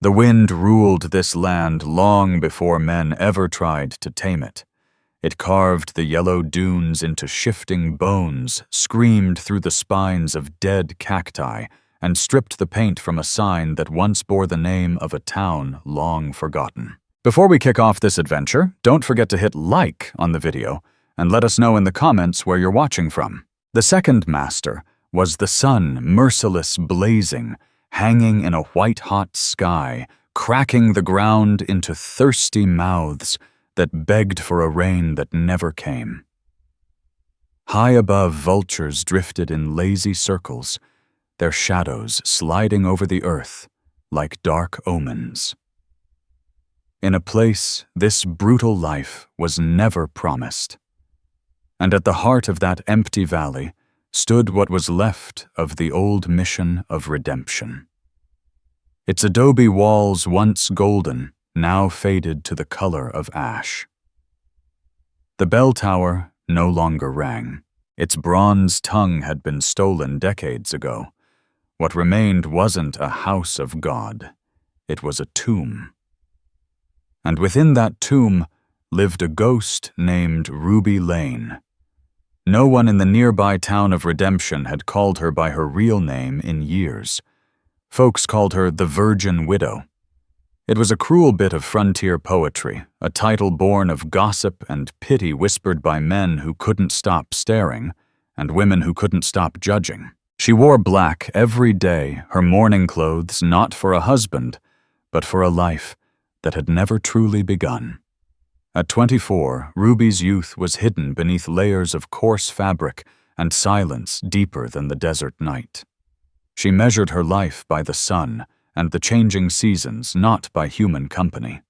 The wind ruled this land long before men ever tried to tame it. It carved the yellow dunes into shifting bones, screamed through the spines of dead cacti, and stripped the paint from a sign that once bore the name of a town long forgotten. Before we kick off this adventure, don't forget to hit like on the video and let us know in the comments where you're watching from. The second master was the sun, merciless blazing, hanging in a white-hot sky, cracking the ground into thirsty mouths that begged for a rain that never came. High above, vultures drifted in lazy circles, their shadows sliding over the earth like dark omens. In a place this brutal life was never promised. And at the heart of that empty valley stood what was left of the old mission of redemption. Its adobe walls, once golden, now faded to the color of ash. The bell tower no longer rang. Its bronze tongue had been stolen decades ago. What remained wasn't a house of God. It was a tomb. And within that tomb lived a ghost named Ruby Lane. No one in the nearby town of Redemption had called her by her real name in years. Folks called her the Virgin Widow. It was a cruel bit of frontier poetry, a title born of gossip and pity whispered by men who couldn't stop staring, and women who couldn't stop judging. She wore black every day, her mourning clothes not for a husband, but for a life that had never truly begun. At 24, Ruby's youth was hidden beneath layers of coarse fabric and silence deeper than the desert night. She measured her life by the sun and the changing seasons, not by human company.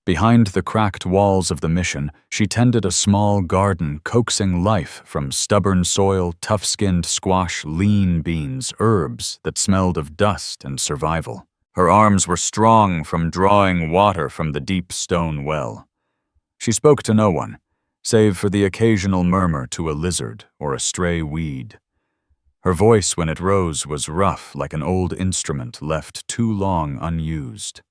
Behind the cracked walls of the mission, she tended a small garden coaxing life from stubborn soil, tough-skinned squash, lean beans, herbs that smelled of dust and survival. Her arms were strong from drawing water from the deep stone well. She spoke to no one, save for the occasional murmur to a lizard or a stray weed. Her voice, when it rose, was rough like an old instrument left too long unused.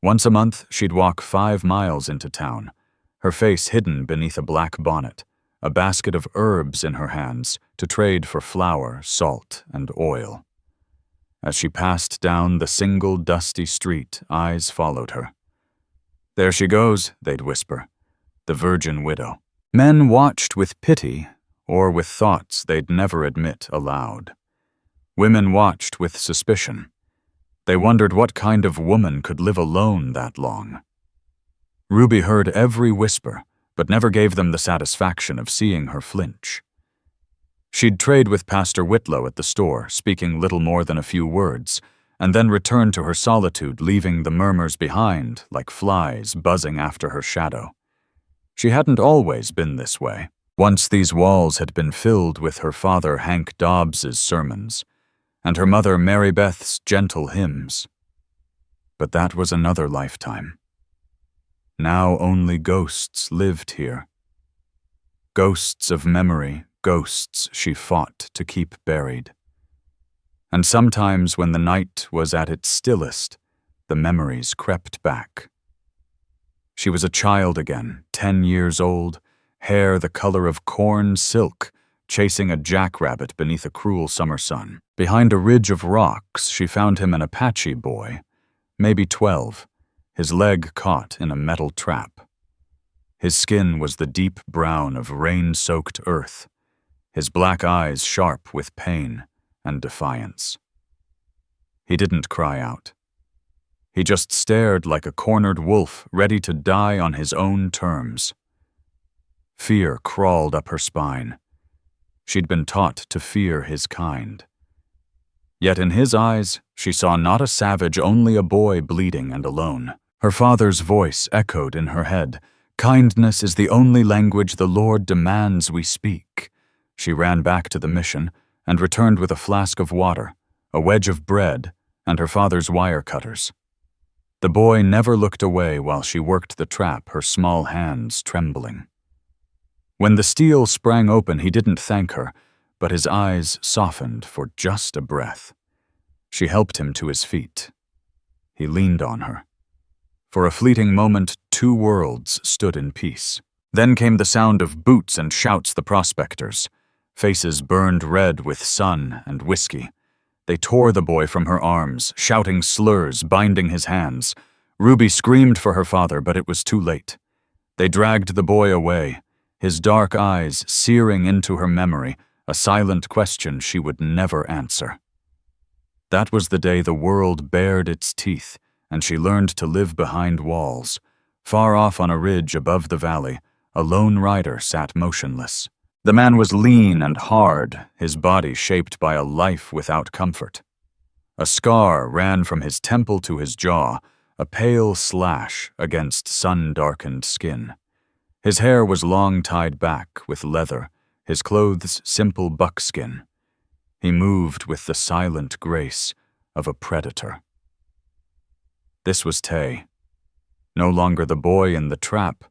Once a month, she'd walk 5 miles into town, her face hidden beneath a black bonnet, a basket of herbs in her hands to trade for flour, salt, and oil. As she passed down the single dusty street, eyes followed her. "There she goes," they'd whisper, "the Virgin Widow." Men watched with pity or with thoughts they'd never admit aloud. Women watched with suspicion. They wondered what kind of woman could live alone that long. Ruby heard every whisper, but never gave them the satisfaction of seeing her flinch. She'd trade with Pastor Whitlow at the store, speaking little more than a few words, and then return to her solitude, leaving the murmurs behind like flies buzzing after her shadow. She hadn't always been this way. Once these walls had been filled with her father Hank Dobbs's sermons, and her mother Mary Beth's gentle hymns. But that was another lifetime. Now only ghosts lived here. Ghosts of memory, ghosts she fought to keep buried. And sometimes when the night was at its stillest, the memories crept back. She was a child again, 10 years old, hair the color of corn silk, chasing a jackrabbit beneath a cruel summer sun. Behind a ridge of rocks, she found him an Apache boy, maybe 12, his leg caught in a metal trap. His skin was the deep brown of rain-soaked earth, his black eyes sharp with pain and defiance. He didn't cry out. He just stared like a cornered wolf ready to die on his own terms. Fear crawled up her spine. She'd been taught to fear his kind. Yet in his eyes, she saw not a savage, only a boy bleeding and alone. Her father's voice echoed in her head. "Kindness is the only language the Lord demands we speak." She ran back to the mission and returned with a flask of water, a wedge of bread, and her father's wire cutters. The boy never looked away while she worked the trap, her small hands trembling. When the steel sprang open, he didn't thank her, but his eyes softened for just a breath. She helped him to his feet. He leaned on her. For a fleeting moment, two worlds stood in peace. Then came the sound of boots and shouts the prospectors. Faces burned red with sun and whiskey. They tore the boy from her arms, shouting slurs, binding his hands. Ruby screamed for her father, but it was too late. They dragged the boy away, his dark eyes searing into her memory, a silent question she would never answer. That was the day the world bared its teeth, and she learned to live behind walls. Far off on a ridge above the valley, a lone rider sat motionless. The man was lean and hard, his body shaped by a life without comfort. A scar ran from his temple to his jaw, a pale slash against sun-darkened skin. His hair was long tied back with leather, his clothes simple buckskin. He moved with the silent grace of a predator. This was Tay, no longer the boy in the trap,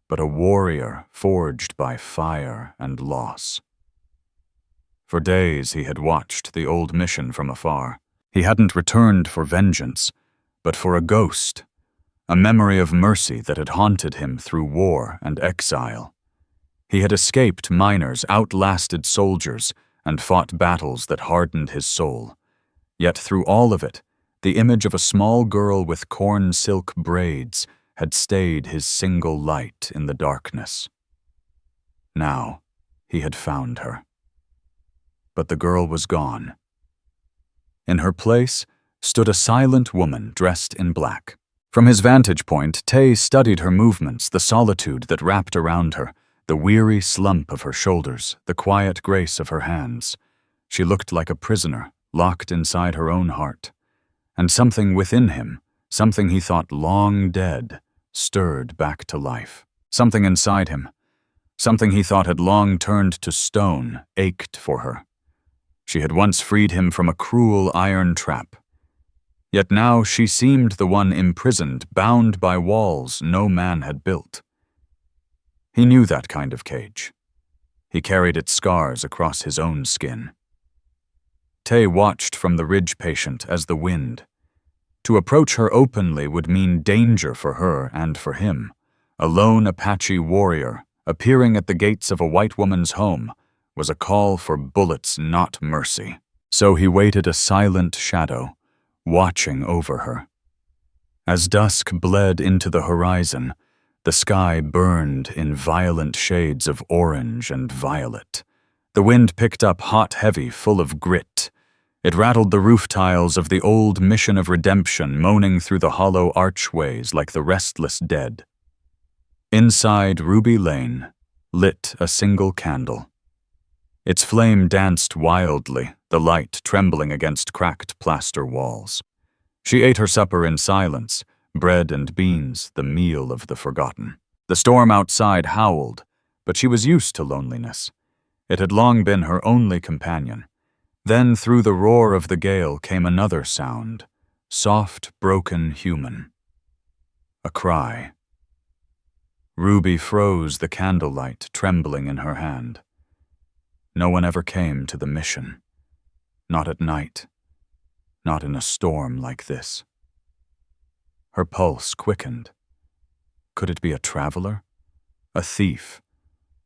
but a warrior forged by fire and loss. For days he had watched the old mission from afar. He hadn't returned for vengeance, but for a ghost, a memory of mercy that had haunted him through war and exile. He had escaped miners, outlasted soldiers, and fought battles that hardened his soul. Yet through all of it, the image of a small girl with corn silk braids had stayed his single light in the darkness. Now, he had found her. But the girl was gone. In her place stood a silent woman dressed in black. From his vantage point, Tay studied her movements, the solitude that wrapped around her, the weary slump of her shoulders, the quiet grace of her hands. She looked like a prisoner, locked inside her own heart. And something within him, something he thought long dead, stirred back to life. Something inside him, something he thought had long turned to stone, ached for her. She had once freed him from a cruel iron trap. Yet now she seemed the one imprisoned, bound by walls no man had built. He knew that kind of cage. He carried its scars across his own skin. Tay watched from the ridge patient as the wind. To approach her openly would mean danger for her and for him. A lone Apache warrior, appearing at the gates of a white woman's home, was a call for bullets, not mercy. So he waited a silent shadow, watching over her. As dusk bled into the horizon, the sky burned in violent shades of orange and violet. The wind picked up hot, heavy, full of grit. It rattled the roof tiles of the old Mission of Redemption, moaning through the hollow archways like the restless dead. Inside Ruby Lane lit a single candle. Its flame danced wildly, the light trembling against cracked plaster walls. She ate her supper in silence, bread and beans, the meal of the forgotten. The storm outside howled, but she was used to loneliness. It had long been her only companion. Then through the roar of the gale came another sound, soft, broken, human. A cry. Ruby froze the candlelight trembling in her hand. No one ever came to the mission. Not at night. Not in a storm like this. Her pulse quickened. Could it be a traveler? A thief?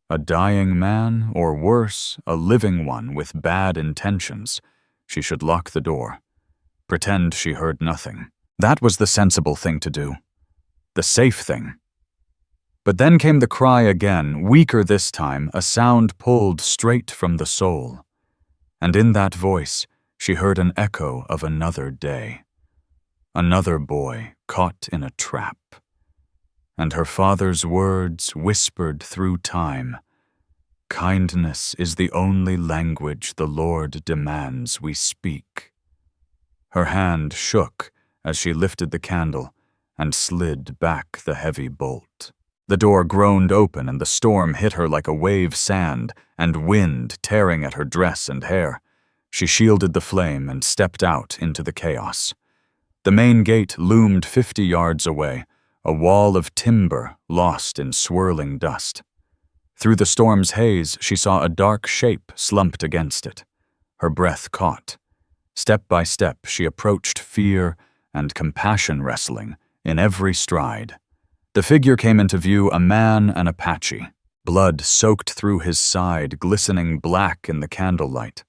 A dying man, or worse, a living one with bad intentions? She should lock the door. Pretend she heard nothing. That was the sensible thing to do. The safe thing. But then came the cry again, weaker this time, a sound pulled straight from the soul. And in that voice, she heard an echo of another day. Another boy caught in a trap. And her father's words whispered through time, "Kindness is the only language the Lord demands we speak." Her hand shook as she lifted the candle and slid back the heavy bolt. The door groaned open and the storm hit her like a wave sand and wind tearing at her dress and hair. She shielded the flame and stepped out into the chaos. The main gate loomed 50 yards away, a wall of timber lost in swirling dust. Through the storm's haze, she saw a dark shape slumped against it. Her breath caught. Step by step, she approached fear and compassion wrestling in every stride. The figure came into view, a man, an Apache, blood soaked through his side, glistening black in the candlelight.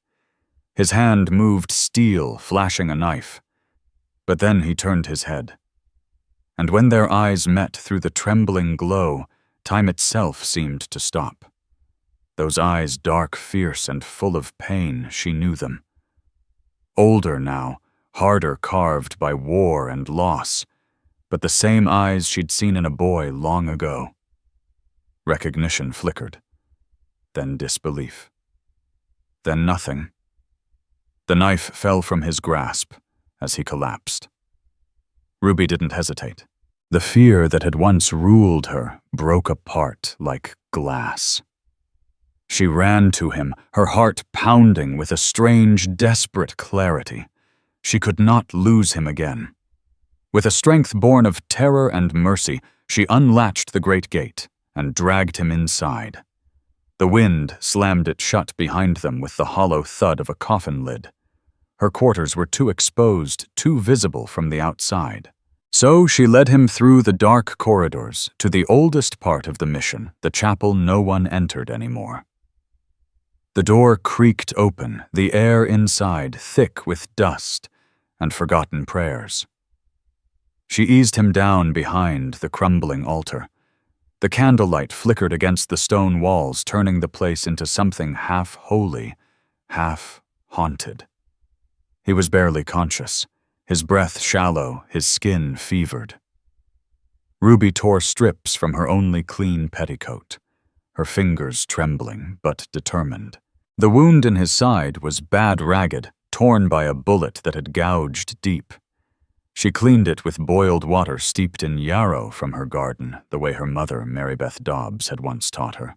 His hand moved steel, flashing a knife. But then he turned his head. And when their eyes met through the trembling glow, time itself seemed to stop. Those eyes, dark, fierce, and full of pain, she knew them. Older now, harder carved by war and loss, but the same eyes she'd seen in a boy long ago. Recognition flickered, then disbelief, then nothing. The knife fell from his grasp as he collapsed. Ruby didn't hesitate. The fear that had once ruled her broke apart like glass. She ran to him, her heart pounding with a strange, desperate clarity. She could not lose him again. With a strength born of terror and mercy, she unlatched the great gate and dragged him inside. The wind slammed it shut behind them with the hollow thud of a coffin lid. Her quarters were too exposed, too visible from the outside. So she led him through the dark corridors to the oldest part of the mission, the chapel no one entered anymore. The door creaked open, the air inside thick with dust and forgotten prayers. She eased him down behind the crumbling altar. The candlelight flickered against the stone walls, turning the place into something half holy, half haunted. He was barely conscious, his breath shallow, his skin fevered. Ruby tore strips from her only clean petticoat, her fingers trembling but determined. The wound in his side was bad ragged, torn by a bullet that had gouged deep. She cleaned it with boiled water steeped in yarrow from her garden, the way her mother, Mary Beth Dobbs, had once taught her.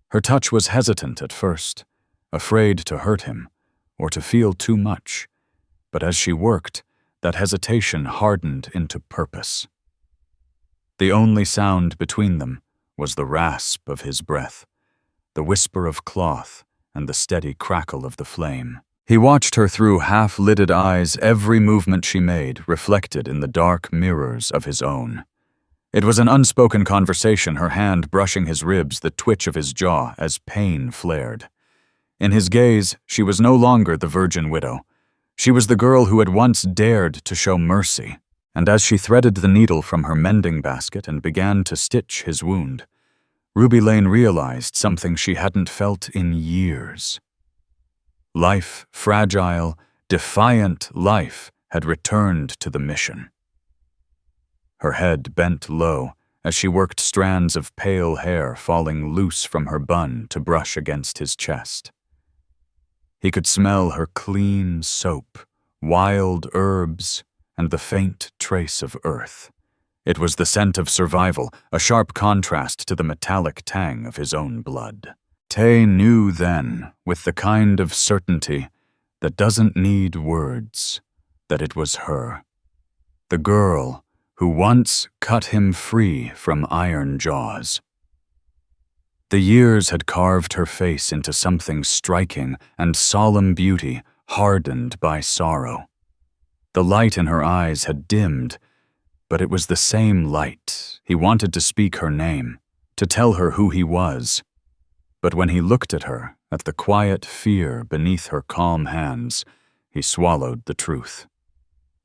Her touch was hesitant at first, afraid to hurt him, or to feel too much, but as she worked, that hesitation hardened into purpose. The only sound between them was the rasp of his breath, the whisper of cloth, and the steady crackle of the flame. He watched her through half-lidded eyes, every movement she made reflected in the dark mirrors of his own. It was an unspoken conversation, her hand brushing his ribs, the twitch of his jaw as pain flared. In his gaze, she was no longer the virgin widow. She was the girl who had once dared to show mercy, and as she threaded the needle from her mending basket and began to stitch his wound, Ruby Lane realized something she hadn't felt in years. Life, fragile, defiant life, had returned to the mission. Her head bent low as she worked strands of pale hair falling loose from her bun to brush against his chest. He could smell her clean soap, wild herbs, and the faint trace of earth. It was the scent of survival, a sharp contrast to the metallic tang of his own blood. Tay knew then, with the kind of certainty that doesn't need words, that it was her. The girl who once cut him free from iron jaws. The years had carved her face into something striking and solemn beauty, hardened by sorrow. The light in her eyes had dimmed, but it was the same light. He wanted to speak her name, to tell her who he was. But when he looked at her, at the quiet fear beneath her calm hands, he swallowed the truth.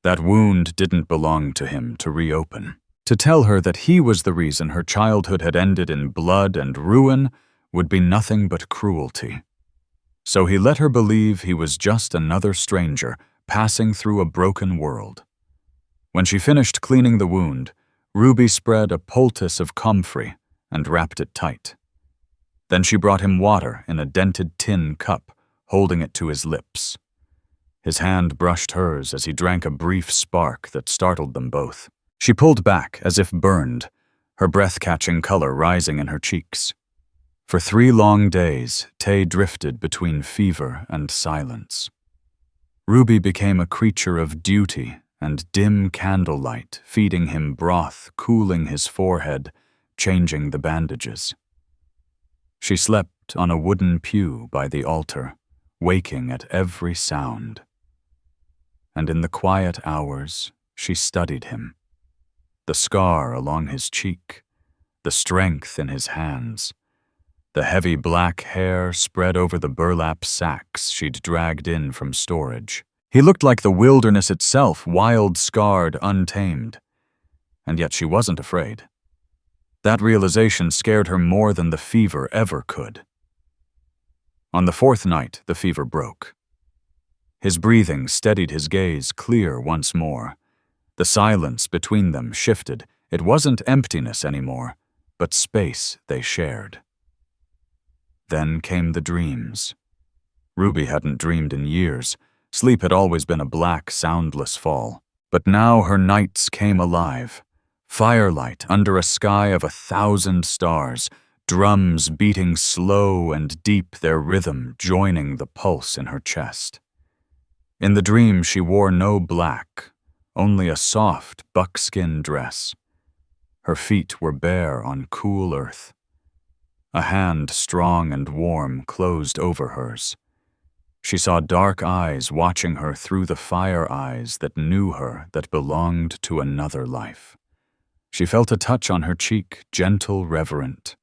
That wound didn't belong to him to reopen. To tell her that he was the reason her childhood had ended in blood and ruin would be nothing but cruelty. So he let her believe he was just another stranger passing through a broken world. When she finished cleaning the wound, Ruby spread a poultice of comfrey and wrapped it tight. Then she brought him water in a dented tin cup, holding it to his lips. His hand brushed hers as he drank a brief spark that startled them both. She pulled back as if burned, her breath-catching color rising in her cheeks. For 3 long days, Tay drifted between fever and silence. Ruby became a creature of duty and dim candlelight, feeding him broth, cooling his forehead, changing the bandages. She slept on a wooden pew by the altar, waking at every sound. and in the quiet hours she studied him. The scar along his cheek, the strength in his hands, the heavy black hair spread over the burlap sacks she'd dragged in from storage. He looked like the wilderness itself, wild-scarred, untamed. And yet she wasn't afraid. That realization scared her more than the fever ever could. On the fourth night, the fever broke. His breathing steadied his gaze clear once more. The silence between them shifted. It wasn't emptiness anymore, but space they shared. Then came the dreams. Ruby hadn't dreamed in years. Sleep had always been a black, soundless fall. But now her nights came alive. Firelight under a sky of 1,000 stars, drums beating slow and deep, their rhythm joining the pulse in her chest. In the dream she wore no black, only a soft buckskin dress. Her feet were bare on cool earth. A hand strong and warm closed over hers. She saw dark eyes watching her through the fire eyes that knew her, that belonged to another life. She felt a touch on her cheek, gentle, reverent.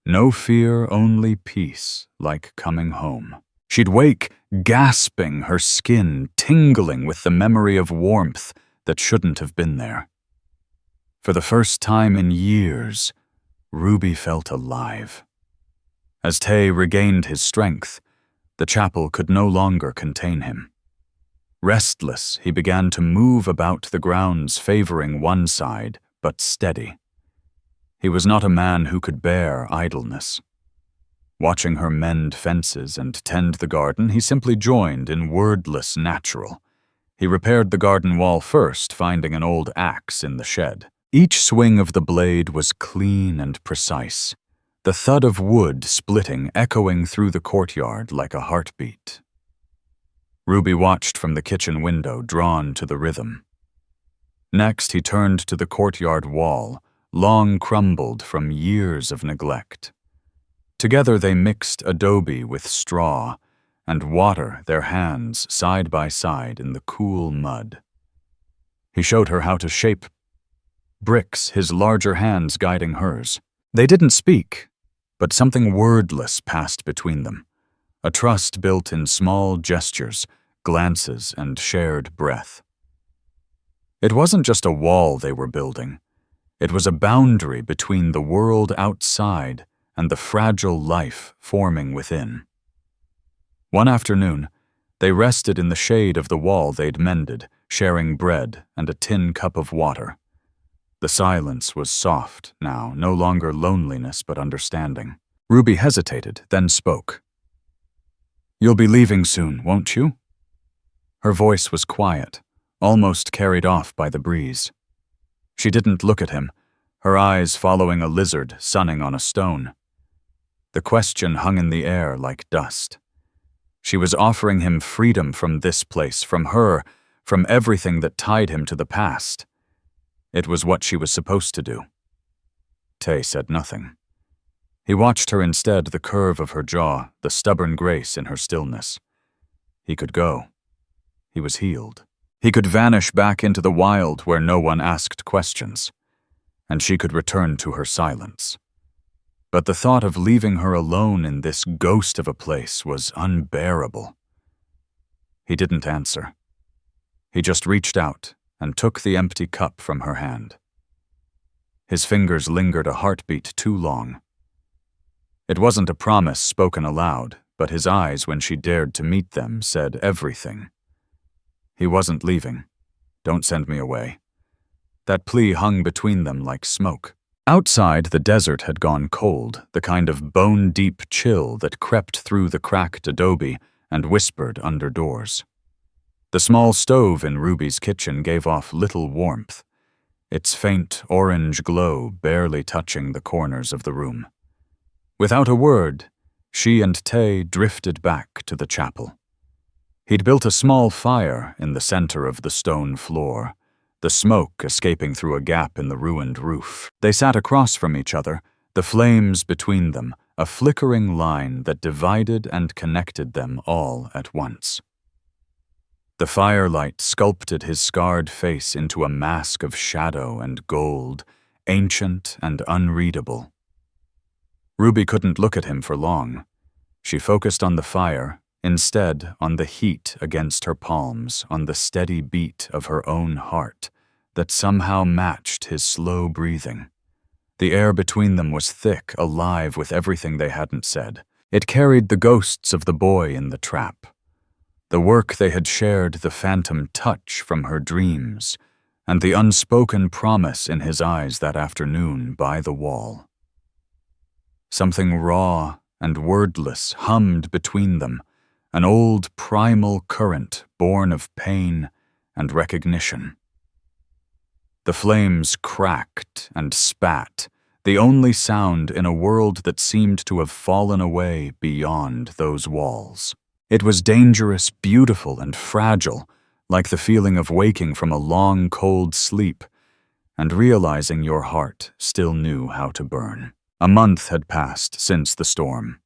No fear, only peace, like coming home. She'd wake, gasping, her skin tingling with the memory of warmth that shouldn't have been there. For the first time in years, Ruby felt alive. As Tay regained his strength, the chapel could no longer contain him. Restless, he began to move about the grounds, favoring one side, but steady. He was not a man who could bear idleness. Watching her mend fences and tend the garden, he simply joined in wordless natural. He repaired the garden wall first, finding an old axe in the shed. Each swing of the blade was clean and precise, the thud of wood splitting echoing through the courtyard like a heartbeat. Ruby watched from the kitchen window, drawn to the rhythm. Next, he turned to the courtyard wall, long crumbled from years of neglect. Together they mixed adobe with straw and water, their hands side by side in the cool mud. He showed her how to shape bricks, his larger hands guiding hers. They didn't speak, but something wordless passed between them, a trust built in small gestures, glances, and shared breath. It wasn't just a wall they were building. It was a boundary between the world outside and the fragile life forming within. One afternoon, they rested in the shade of the wall they'd mended, sharing bread and a tin cup of water. The silence was soft now, no longer loneliness but understanding. Ruby hesitated, then spoke. "You'll be leaving soon, won't you?" Her voice was quiet, almost carried off by the breeze. She didn't look at him, her eyes following a lizard sunning on a stone. The question hung in the air like dust. She was offering him freedom from this place, from her, from everything that tied him to the past. It was what she was supposed to do. Tay said nothing. He watched her instead, the curve of her jaw, the stubborn grace in her stillness. He could go. He was healed. He could vanish back into the wild where no one asked questions, and she could return to her silence. But the thought of leaving her alone in this ghost of a place was unbearable. He didn't answer. He just reached out and took the empty cup from her hand. His fingers lingered a heartbeat too long. It wasn't a promise spoken aloud, but his eyes, when she dared to meet them, said everything. He wasn't leaving. Don't send me away. That plea hung between them like smoke. Outside, the desert had gone cold, the kind of bone-deep chill that crept through the cracked adobe and whispered under doors. The small stove in Ruby's kitchen gave off little warmth, its faint orange glow barely touching the corners of the room. Without a word, she and Tay drifted back to the chapel. He'd built a small fire in the center of the stone floor, the smoke escaping through a gap in the ruined roof. They sat across from each other, the flames between them, a flickering line that divided and connected them all at once. The firelight sculpted his scarred face into a mask of shadow and gold, ancient and unreadable. Ruby couldn't look at him for long. She focused on the fire, instead on the heat against her palms, on the steady beat of her own heart that somehow matched his slow breathing. The air between them was thick, alive with everything they hadn't said. It carried the ghosts of the boy in the trap, the work they had shared, the phantom touch from her dreams, and the unspoken promise in his eyes that afternoon by the wall. Something raw and wordless hummed between them, an old primal current born of pain and recognition. The flames cracked and spat, the only sound in a world that seemed to have fallen away beyond those walls. It was dangerous, beautiful, and fragile, like the feeling of waking from a long, cold sleep and realizing your heart still knew how to burn. A month had passed since the storm.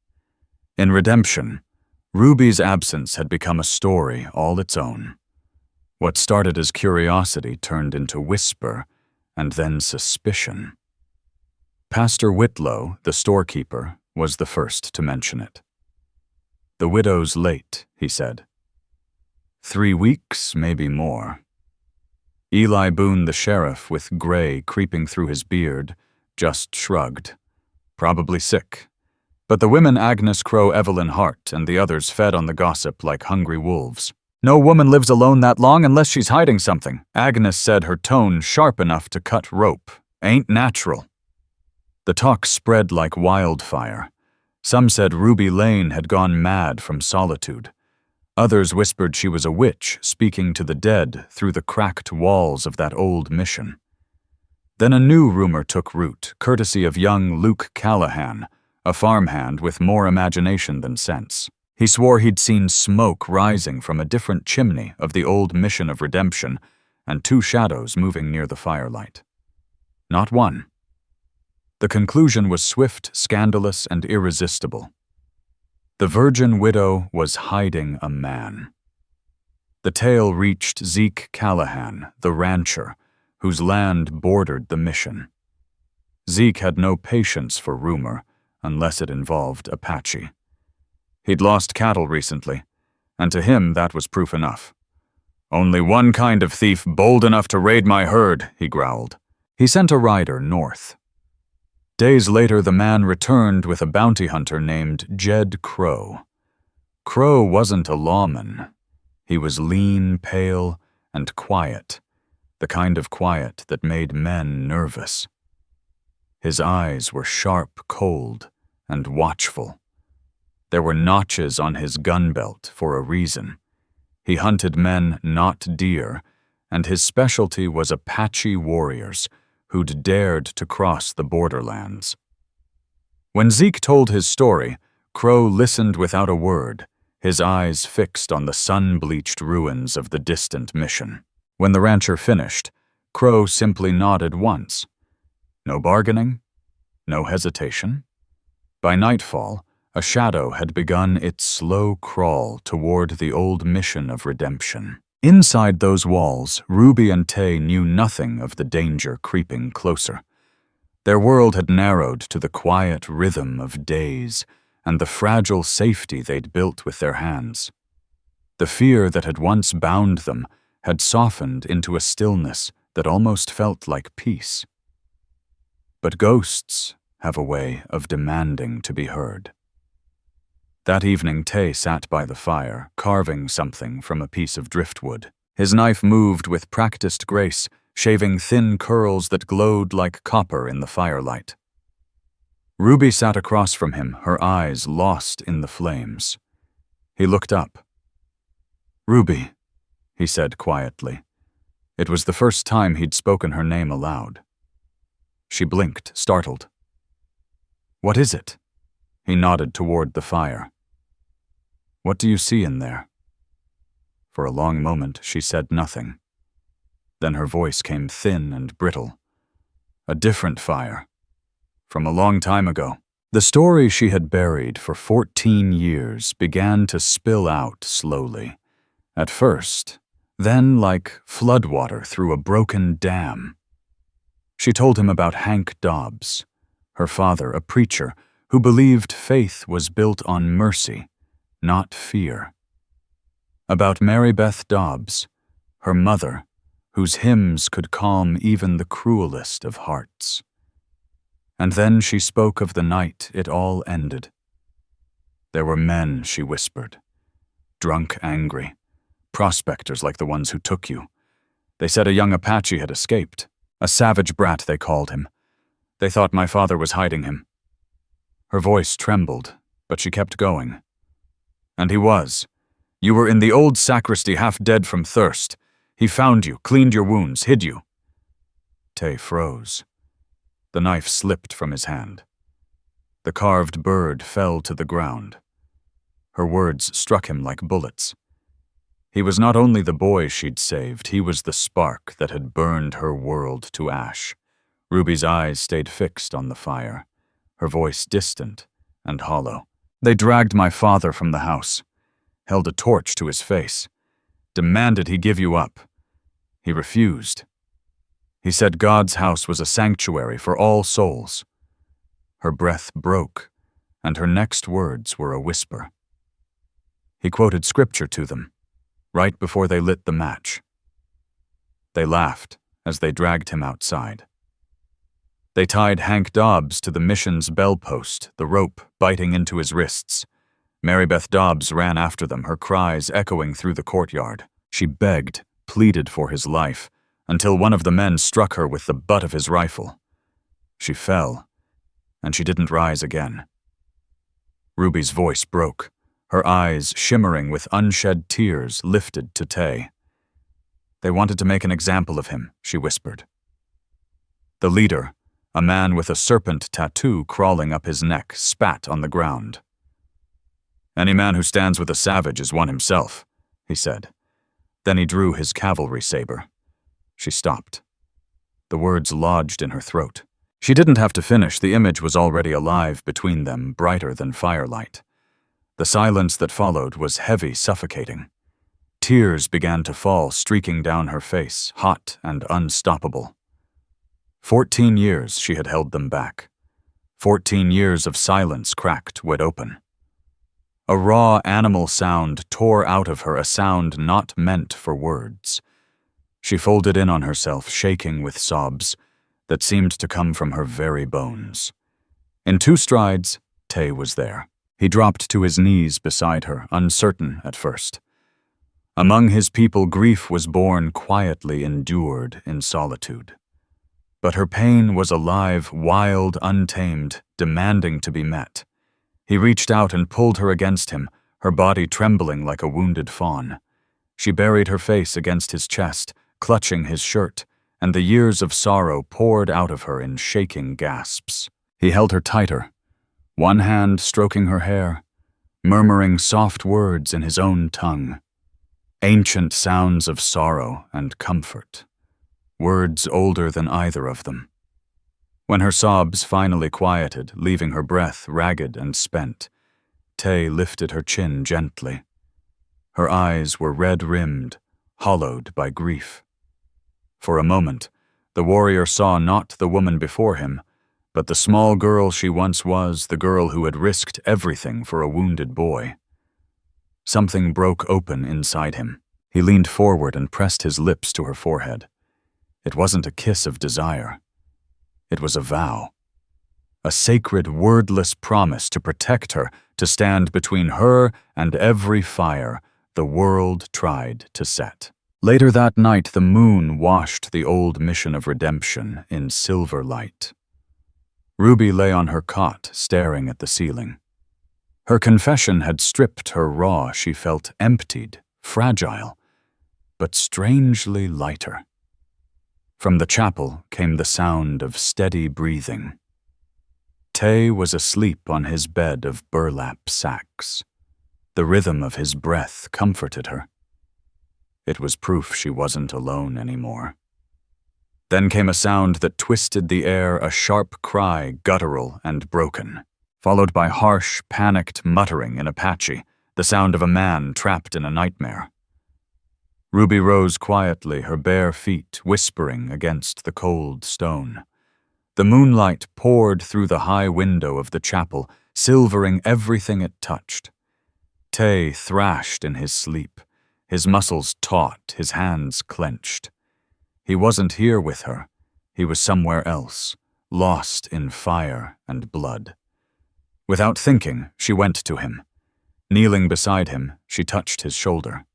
In Redemption, Ruby's absence had become a story all its own. What started as curiosity turned into whisper and then suspicion. Pastor Whitlow, the storekeeper, was the first to mention it. "The widow's late," he said. 3 weeks, maybe more. Eli Boone, the sheriff, with gray creeping through his beard, just shrugged. Probably sick. But the women Agnes Crow, Evelyn Hart, and the others fed on the gossip like hungry wolves. "No woman lives alone that long unless she's hiding something," Agnes said, her tone sharp enough to cut rope. "Ain't natural." The talk spread like wildfire. Some said Ruby Lane had gone mad from solitude. Others whispered she was a witch speaking to the dead through the cracked walls of that old mission. Then a new rumor took root, courtesy of young Luke Callahan, a farmhand with more imagination than sense. He swore he'd seen smoke rising from a different chimney of the old mission of Redemption and 2 shadows moving near the firelight. Not one. The conclusion was swift, scandalous, and irresistible. The virgin widow was hiding a man. The tale reached Zeke Callahan, the rancher, whose land bordered the mission. Zeke had no patience for rumor, unless it involved Apache. He'd lost cattle recently, and to him that was proof enough. "Only one kind of thief bold enough to raid my herd," he growled. He sent a rider north. Days later, the man returned with a bounty hunter named Jed Crow. Crow wasn't a lawman. He was lean, pale, and quiet, the kind of quiet that made men nervous. His eyes were sharp, cold, and watchful. There were notches on his gun belt for a reason. He hunted men, not deer, and his specialty was Apache warriors who'd dared to cross the borderlands. When Zeke told his story, Crow listened without a word, his eyes fixed on the sun-bleached ruins of the distant mission. When the rancher finished, Crow simply nodded once. No bargaining, no hesitation. By nightfall, a shadow had begun its slow crawl toward the old mission of Redemption. Inside those walls, Ruby and Tay knew nothing of the danger creeping closer. Their world had narrowed to the quiet rhythm of days and the fragile safety they'd built with their hands. The fear that had once bound them had softened into a stillness that almost felt like peace. But ghosts have a way of demanding to be heard. That evening, Tay sat by the fire, carving something from a piece of driftwood. His knife moved with practiced grace, shaving thin curls that glowed like copper in the firelight. Ruby sat across from him, her eyes lost in the flames. He looked up. "Ruby," he said quietly. It was the first time he'd spoken her name aloud. She blinked, startled. "What is it?" He nodded toward the fire. "What do you see in there?" For a long moment, she said nothing. Then her voice came thin and brittle. "A different fire. From a long time ago." The story she had buried for 14 years began to spill out slowly. At first, Then, like floodwater through a broken dam. She told him about Hank Dobbs, her father, a preacher, who believed faith was built on mercy, not fear. About Mary Beth Dobbs, her mother, whose hymns could calm even the cruelest of hearts. And then she spoke of the night it all ended. There were men, she whispered, drunk, angry, prospectors like the ones who took you. They said a young Apache had escaped, a savage brat they called him. They thought my father was hiding him. Her voice trembled, but she kept going. And he was. You were in the old sacristy, half dead from thirst. He found you, cleaned your wounds, hid you. Tay froze. The knife slipped from his hand. The carved bird fell to the ground. Her words struck him like bullets. He was not only the boy she'd saved, he was the spark that had burned her world to ash. Ruby's eyes stayed fixed on the fire, her voice distant and hollow. They dragged my father from the house, held a torch to his face, demanded he give you up. He refused. He said God's house was a sanctuary for all souls. Her breath broke, and her next words were a whisper. He quoted scripture to them, right before they lit the match. They laughed as they dragged him outside. They tied Hank Dobbs to the mission's bell post, the rope biting into his wrists. Mary Beth Dobbs ran after them, her cries echoing through the courtyard. She begged, pleaded for his life, until one of the men struck her with the butt of his rifle. She fell, and she didn't rise again. Ruby's voice broke, her eyes shimmering with unshed tears lifted to Tay. They wanted to make an example of him, she whispered. The leader, a man with a serpent tattoo crawling up his neck, spat on the ground. Any man who stands with a savage is one himself, he said. Then he drew his cavalry saber. She stopped. The words lodged in her throat. She didn't have to finish, the image was already alive between them, brighter than firelight. The silence that followed was heavy, suffocating. Tears began to fall, streaking down her face, hot and unstoppable. 14 years she had held them back. 14 years of silence cracked wide open. A raw animal sound tore out of her, a sound not meant for words. She folded in on herself, shaking with sobs that seemed to come from her very bones. In 2 strides, Tay was there. He dropped to his knees beside her, uncertain at first. Among his people, grief was born, quietly endured in solitude. But her pain was alive, wild, untamed, demanding to be met. He reached out and pulled her against him, her body trembling like a wounded fawn. She buried her face against his chest, clutching his shirt, and the years of sorrow poured out of her in shaking gasps. He held her tighter, one hand stroking her hair, murmuring soft words in his own tongue. Ancient sounds of sorrow and comfort. Words older than either of them. When her sobs finally quieted, leaving her breath ragged and spent, Tay lifted her chin gently. Her eyes were red-rimmed, hollowed by grief. For a moment, the warrior saw not the woman before him, but the small girl she once was, the girl who had risked everything for a wounded boy. Something broke open inside him. He leaned forward and pressed his lips to her forehead. It wasn't a kiss of desire. It was a vow. A sacred, wordless promise to protect her, to stand between her and every fire the world tried to set. Later that night, the moon washed the old mission of redemption in silver light. Ruby lay on her cot, staring at the ceiling. Her confession had stripped her raw. She felt emptied, fragile, but strangely lighter. From the chapel came the sound of steady breathing. Tay was asleep on his bed of burlap sacks. The rhythm of his breath comforted her. It was proof she wasn't alone anymore. Then came a sound that twisted the air, a sharp cry, guttural and broken, followed by harsh, panicked muttering in Apache, the sound of a man trapped in a nightmare. Ruby rose quietly, her bare feet whispering against the cold stone. The moonlight poured through the high window of the chapel, silvering everything it touched. Tay thrashed in his sleep, his muscles taut, his hands clenched. He wasn't here with her. He was somewhere else, lost in fire and blood. Without thinking, she went to him. Kneeling beside him, she touched his shoulder.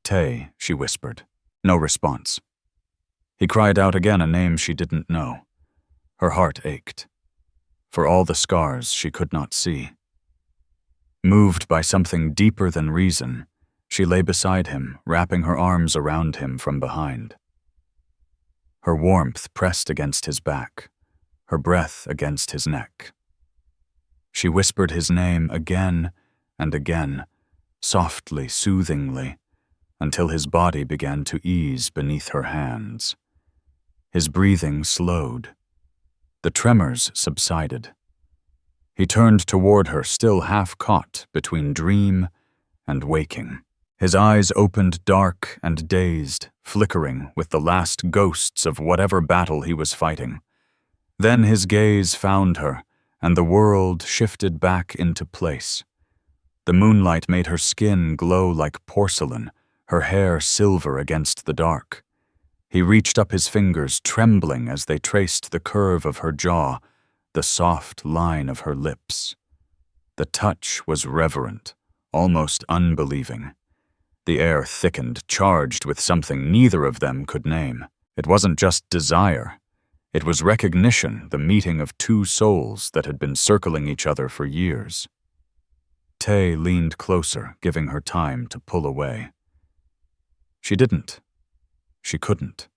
"Tay," she whispered. No response. He cried out again a name she didn't know. Her heart ached. For all the scars she could not see. Moved by something deeper than reason, she lay beside him, wrapping her arms around him from behind. Her warmth pressed against his back, her breath against his neck. She whispered his name again and again, softly, soothingly, until his body began to ease beneath her hands. His breathing slowed. The tremors subsided. He turned toward her, still half caught between dream and waking. His eyes opened dark and dazed, flickering with the last ghosts of whatever battle he was fighting. Then his gaze found her, and the world shifted back into place. The moonlight made her skin glow like porcelain, her hair silver against the dark. He reached up his fingers, trembling as they traced the curve of her jaw, the soft line of her lips. The touch was reverent, almost unbelieving. The air thickened, charged with something neither of them could name. It wasn't just desire. It was recognition, the meeting of two souls that had been circling each other for years. Tay leaned closer, giving her time to pull away. She didn't. She couldn't.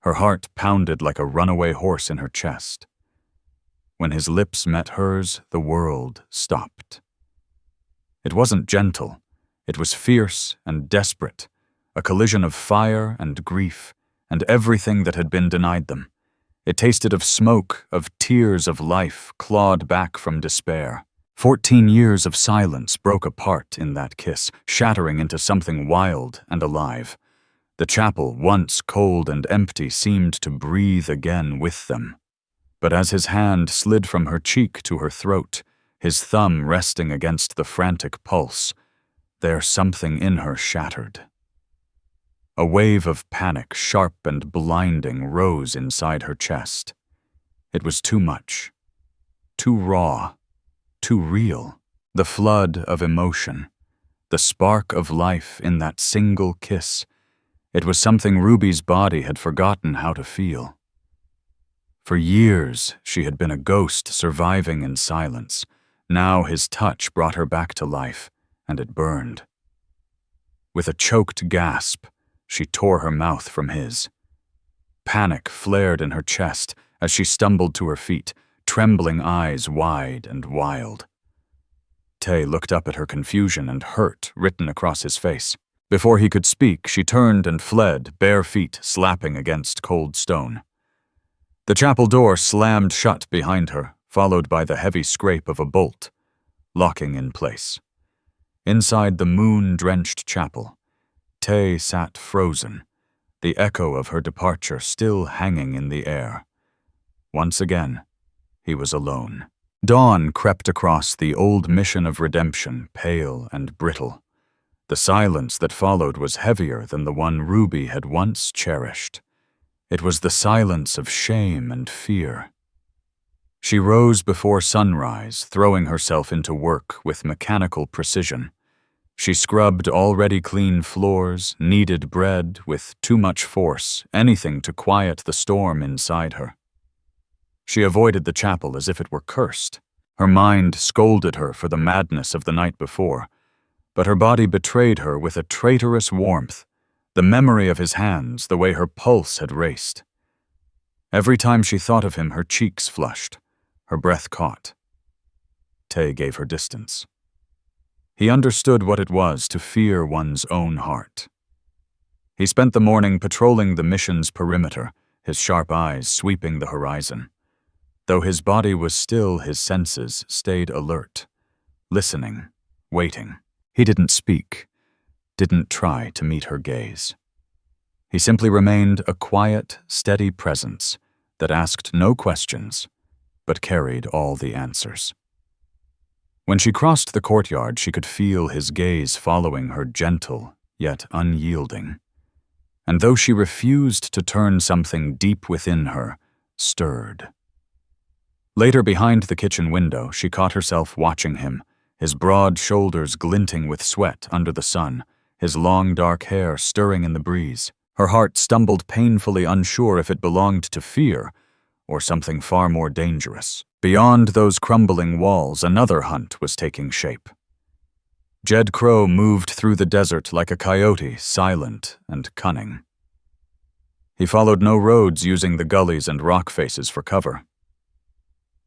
Her heart pounded like a runaway horse in her chest. When his lips met hers, the world stopped. It wasn't gentle. It was fierce and desperate, a collision of fire and grief, and everything that had been denied them. It tasted of smoke, of tears of life clawed back from despair. 14 years of silence broke apart in that kiss, shattering into something wild and alive. The chapel, once cold and empty, seemed to breathe again with them. But as his hand slid from her cheek to her throat, his thumb resting against the frantic pulse, there something in her shattered. A wave of panic, sharp and blinding, rose inside her chest. It was too much. Too raw. Too real. The flood of emotion. The spark of life in that single kiss. It was something Ruby's body had forgotten how to feel. For years, she had been a ghost surviving in silence. Now his touch brought her back to life, and it burned. With a choked gasp, she tore her mouth from his. Panic flared in her chest as she stumbled to her feet, trembling eyes wide and wild. Tay looked up at her confusion and hurt written across his face. Before he could speak, she turned and fled, bare feet slapping against cold stone. The chapel door slammed shut behind her, followed by the heavy scrape of a bolt, locking in place. Inside the moon-drenched chapel, Tay sat frozen, the echo of her departure still hanging in the air. Once again, he was alone. Dawn crept across the old mission of redemption, pale and brittle. The silence that followed was heavier than the one Ruby had once cherished. It was the silence of shame and fear. She rose before sunrise, throwing herself into work with mechanical precision. She scrubbed already clean floors, kneaded bread with too much force, anything to quiet the storm inside her. She avoided the chapel as if it were cursed. Her mind scolded her for the madness of the night before, but her body betrayed her with a traitorous warmth, the memory of his hands, the way her pulse had raced. Every time she thought of him, her cheeks flushed, her breath caught. Tay gave her distance. He understood what it was to fear one's own heart. He spent the morning patrolling the mission's perimeter, his sharp eyes sweeping the horizon. Though his body was still, his senses stayed alert, listening, waiting. He didn't speak, didn't try to meet her gaze. He simply remained a quiet, steady presence that asked no questions, but carried all the answers. When she crossed the courtyard, she could feel his gaze following her, gentle yet unyielding. And though she refused to turn, something deep within her stirred. Later, behind the kitchen window, she caught herself watching him, his broad shoulders glinting with sweat under the sun, his long dark hair stirring in the breeze. Her heart stumbled painfully, unsure if it belonged to fear or something far more dangerous. Beyond those crumbling walls, another hunt was taking shape. Jed Crow moved through the desert like a coyote, silent and cunning. He followed no roads, using the gullies and rock faces for cover.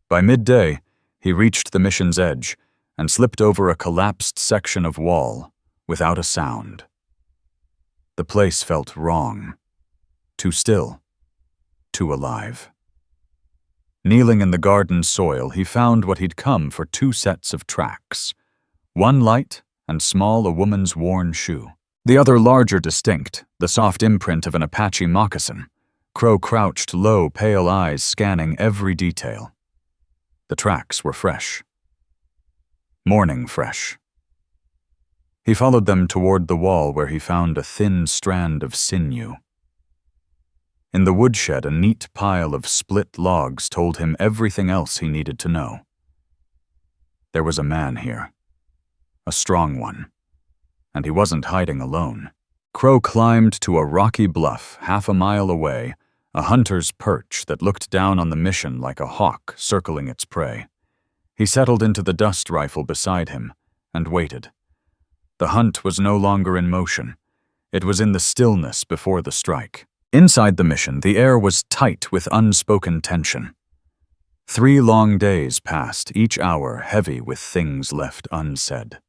By midday, he reached the mission's edge and slipped over a collapsed section of wall without a sound. The place felt wrong, too still, too alive. Kneeling in the garden soil, he found what he'd come for: 2 sets of tracks, one light and small, a woman's worn shoe. The other larger, distinct, the soft imprint of an Apache moccasin. Crow crouched low, pale eyes scanning every detail. The tracks were fresh. Morning fresh. He followed them toward the wall, where he found a thin strand of sinew. In the woodshed, a neat pile of split logs told him everything else he needed to know. There was a man here, a strong one, and he wasn't hiding alone. Crow climbed to a rocky bluff 1/2 mile away, a hunter's perch that looked down on the mission like a hawk circling its prey. He settled into the dust rifle beside him and waited. The hunt was no longer in motion. It was in the stillness before the strike. Inside the mission, the air was tight with unspoken tension. 3 long days passed, each hour heavy with things left unsaid.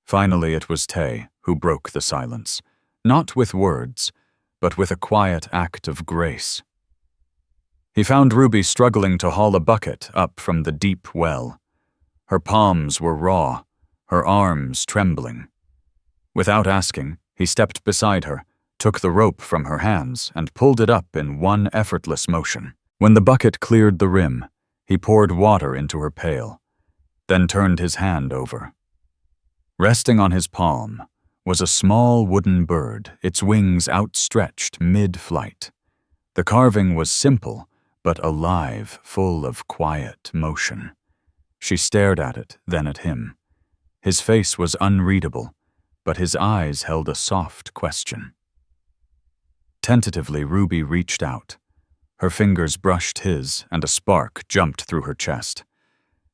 Finally, it was Tay who broke the silence, not with words, but with a quiet act of grace. He found Ruby struggling to haul a bucket up from the deep well. Her palms were raw, her arms trembling. Without asking, he stepped beside her, took the rope from her hands, and pulled it up in one effortless motion. When the bucket cleared the rim, he poured water into her pail, then turned his hand over. Resting on his palm was a small wooden bird, its wings outstretched mid-flight. The carving was simple, but alive, full of quiet motion. She stared at it, then at him. His face was unreadable, but his eyes held a soft question. Tentatively, Ruby reached out. Her fingers brushed his, and a spark jumped through her chest.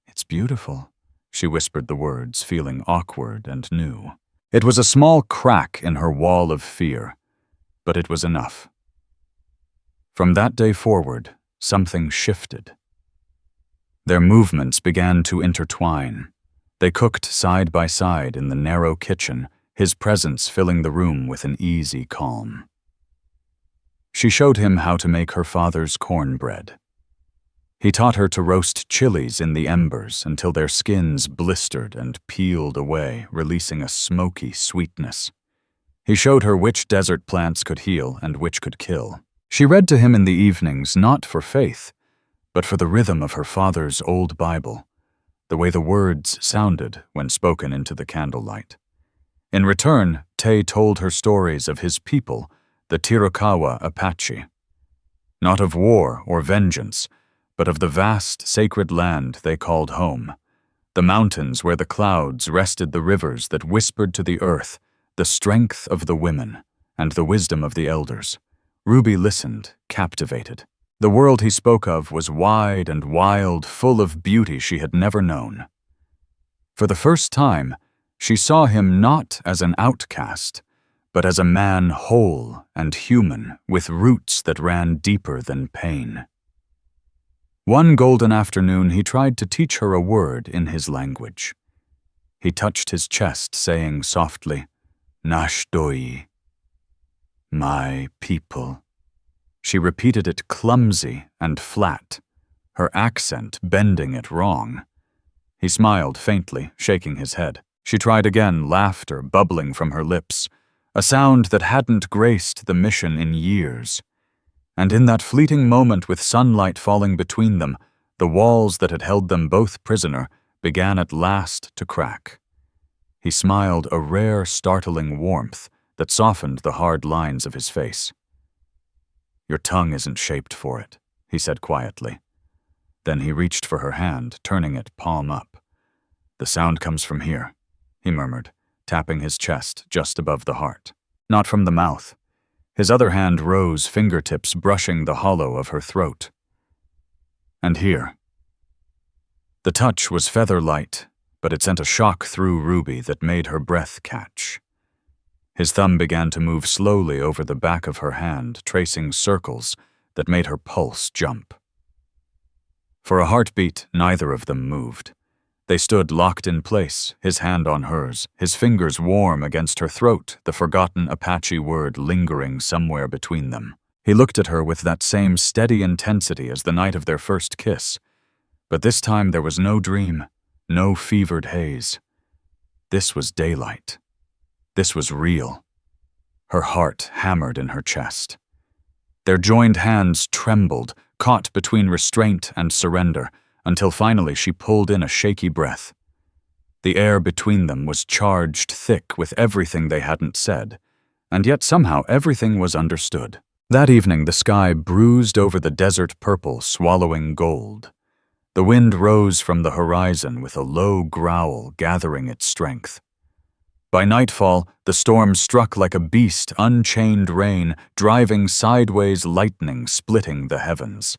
"It's beautiful," she whispered the words, feeling awkward and new. It was a small crack in her wall of fear, but it was enough. From that day forward, something shifted. Their movements began to intertwine. They cooked side by side in the narrow kitchen, his presence filling the room with an easy calm. She showed him how to make her father's cornbread. He taught her to roast chilies in the embers until their skins blistered and peeled away, releasing a smoky sweetness. He showed her which desert plants could heal and which could kill. She read to him in the evenings, not for faith, but for the rhythm of her father's old Bible, the way the words sounded when spoken into the candlelight. In return, Tay told her stories of his people, the Tirokawa Apache. Not of war or vengeance, but of the vast, sacred land they called home, the mountains where the clouds rested, the rivers that whispered to the earth, the strength of the women, and the wisdom of the elders. Ruby listened, captivated. The world he spoke of was wide and wild, full of beauty she had never known. For the first time, she saw him not as an outcast, but as a man whole and human, with roots that ran deeper than pain. One golden afternoon, he tried to teach her a word in his language. He touched his chest, saying softly, "Nashdoi," my people. She repeated it clumsy and flat, her accent bending it wrong. He smiled faintly, shaking his head. She tried again, laughter bubbling from her lips, a sound that hadn't graced the mission in years. And in that fleeting moment with sunlight falling between them, the walls that had held them both prisoner began at last to crack. He smiled a rare, startling warmth that softened the hard lines of his face. "Your tongue isn't shaped for it," he said quietly. Then he reached for her hand, turning it palm up. "The sound comes from here," he murmured, tapping his chest just above the heart. Not from the mouth. His other hand rose, fingertips brushing the hollow of her throat. "And here." The touch was feather-light, but it sent a shock through Ruby that made her breath catch. His thumb began to move slowly over the back of her hand, tracing circles that made her pulse jump. For a heartbeat, neither of them moved. They stood locked in place, his hand on hers, his fingers warm against her throat, the forgotten Apache word lingering somewhere between them. He looked at her with that same steady intensity as the night of their first kiss. But this time there was no dream, no fevered haze. This was daylight. This was real. Her heart hammered in her chest. Their joined hands trembled, caught between restraint and surrender, until finally she pulled in a shaky breath. The air between them was charged thick with everything they hadn't said, and yet somehow everything was understood. That evening the sky bruised over the desert purple, swallowing gold. The wind rose from the horizon with a low growl gathering its strength. By nightfall, the storm struck like a beast, unchained rain, driving sideways lightning splitting the heavens.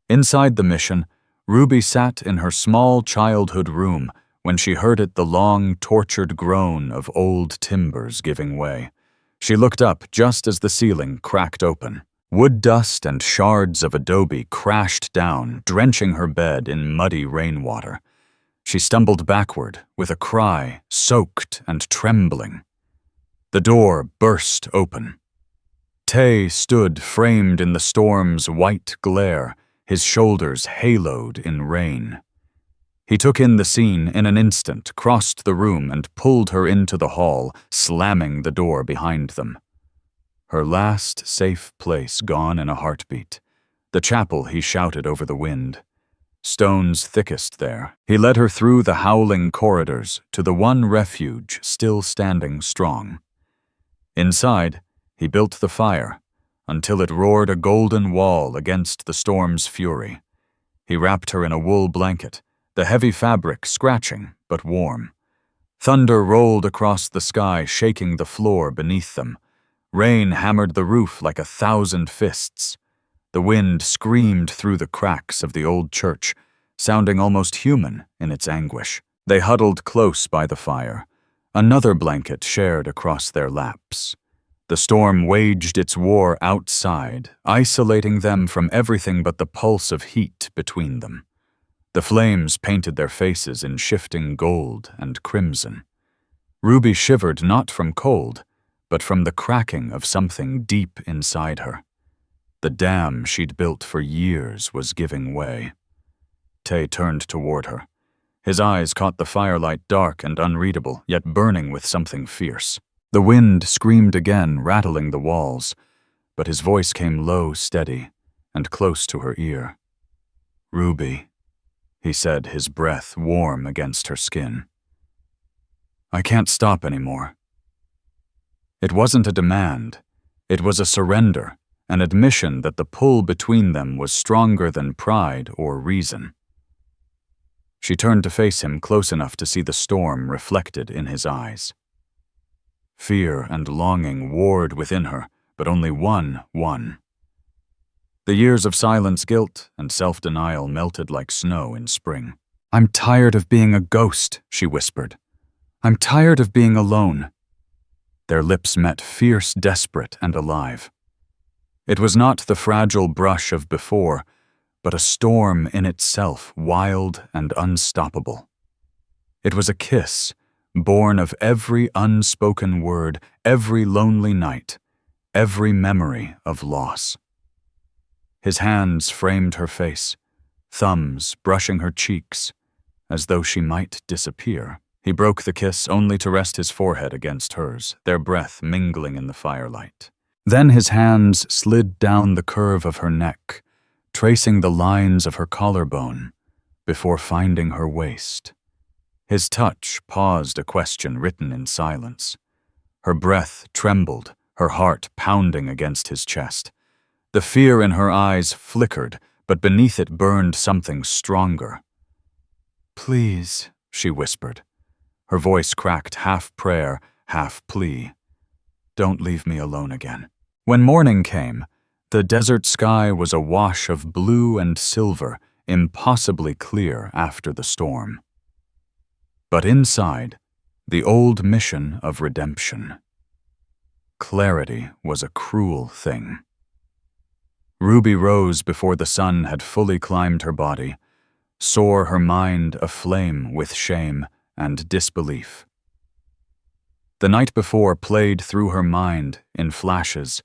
Inside the mission, Ruby sat in her small childhood room when she heard it, the long, tortured groan of old timbers giving way. She looked up just as the ceiling cracked open. Wood dust and shards of adobe crashed down, drenching her bed in muddy rainwater. She stumbled backward with a cry, soaked and trembling. The door burst open. Tay stood framed in the storm's white glare, his shoulders haloed in rain. He took in the scene in an instant, crossed the room, and pulled her into the hall, slamming the door behind them. Her last safe place gone in a heartbeat. The chapel, he shouted over the wind. Stones thickest there. He led her through the howling corridors to the one refuge still standing strong. Inside, he built the fire, until it roared a golden wall against the storm's fury. He wrapped her in a wool blanket, the heavy fabric scratching but warm. Thunder rolled across the sky, shaking the floor beneath them. Rain hammered the roof like 1,000 fists. The wind screamed through the cracks of the old church, sounding almost human in its anguish. They huddled close by the fire, another blanket shared across their laps. The storm waged its war outside, isolating them from everything but the pulse of heat between them. The flames painted their faces in shifting gold and crimson. Ruby shivered not from cold, but from the cracking of something deep inside her. The dam she'd built for years was giving way. Tay turned toward her. His eyes caught the firelight, dark and unreadable, yet burning with something fierce. The wind screamed again, rattling the walls, but his voice came low, steady, and close to her ear. "Ruby," he said, his breath warm against her skin. "I can't stop anymore." It wasn't a demand. It was a surrender, an admission that the pull between them was stronger than pride or reason. She turned to face him close enough to see the storm reflected in his eyes. Fear and longing warred within her, but only one won. The years of silence, guilt, and self-denial melted like snow in spring. "I'm tired of being a ghost," she whispered. "I'm tired of being alone." Their lips met, fierce, desperate, and alive. It was not the fragile brush of before, but a storm in itself, wild and unstoppable. It was a kiss, born of every unspoken word, every lonely night, every memory of loss. His hands framed her face, thumbs brushing her cheeks, as though she might disappear. He broke the kiss only to rest his forehead against hers, their breath mingling in the firelight. Then his hands slid down the curve of her neck, tracing the lines of her collarbone, before finding her waist. His touch paused a question written in silence. Her breath trembled, her heart pounding against his chest. The fear in her eyes flickered, but beneath it burned something stronger. "Please," she whispered. Her voice cracked half prayer, half plea. "Don't leave me alone again." When morning came, the desert sky was a wash of blue and silver, impossibly clear after the storm. But inside, the old mission of redemption. Clarity was a cruel thing. Ruby rose before the sun had fully climbed her body, sore her mind aflame with shame and disbelief. The night before played through her mind in flashes,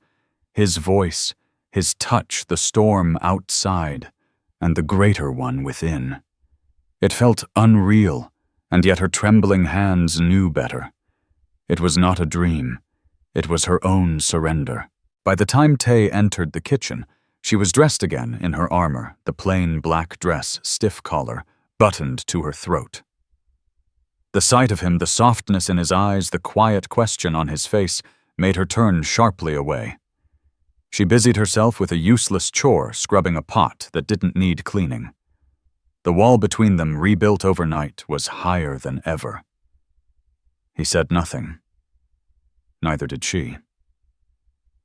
his voice, his touch, the storm outside, and the greater one within. It felt unreal, and yet her trembling hands knew better. It was not a dream. It was her own surrender. By the time Tay entered the kitchen, she was dressed again in her armor, the plain black dress, stiff collar, buttoned to her throat. The sight of him, the softness in his eyes, the quiet question on his face, made her turn sharply away. She busied herself with a useless chore, scrubbing a pot that didn't need cleaning. The wall between them, rebuilt overnight, was higher than ever. He said nothing. Neither did she.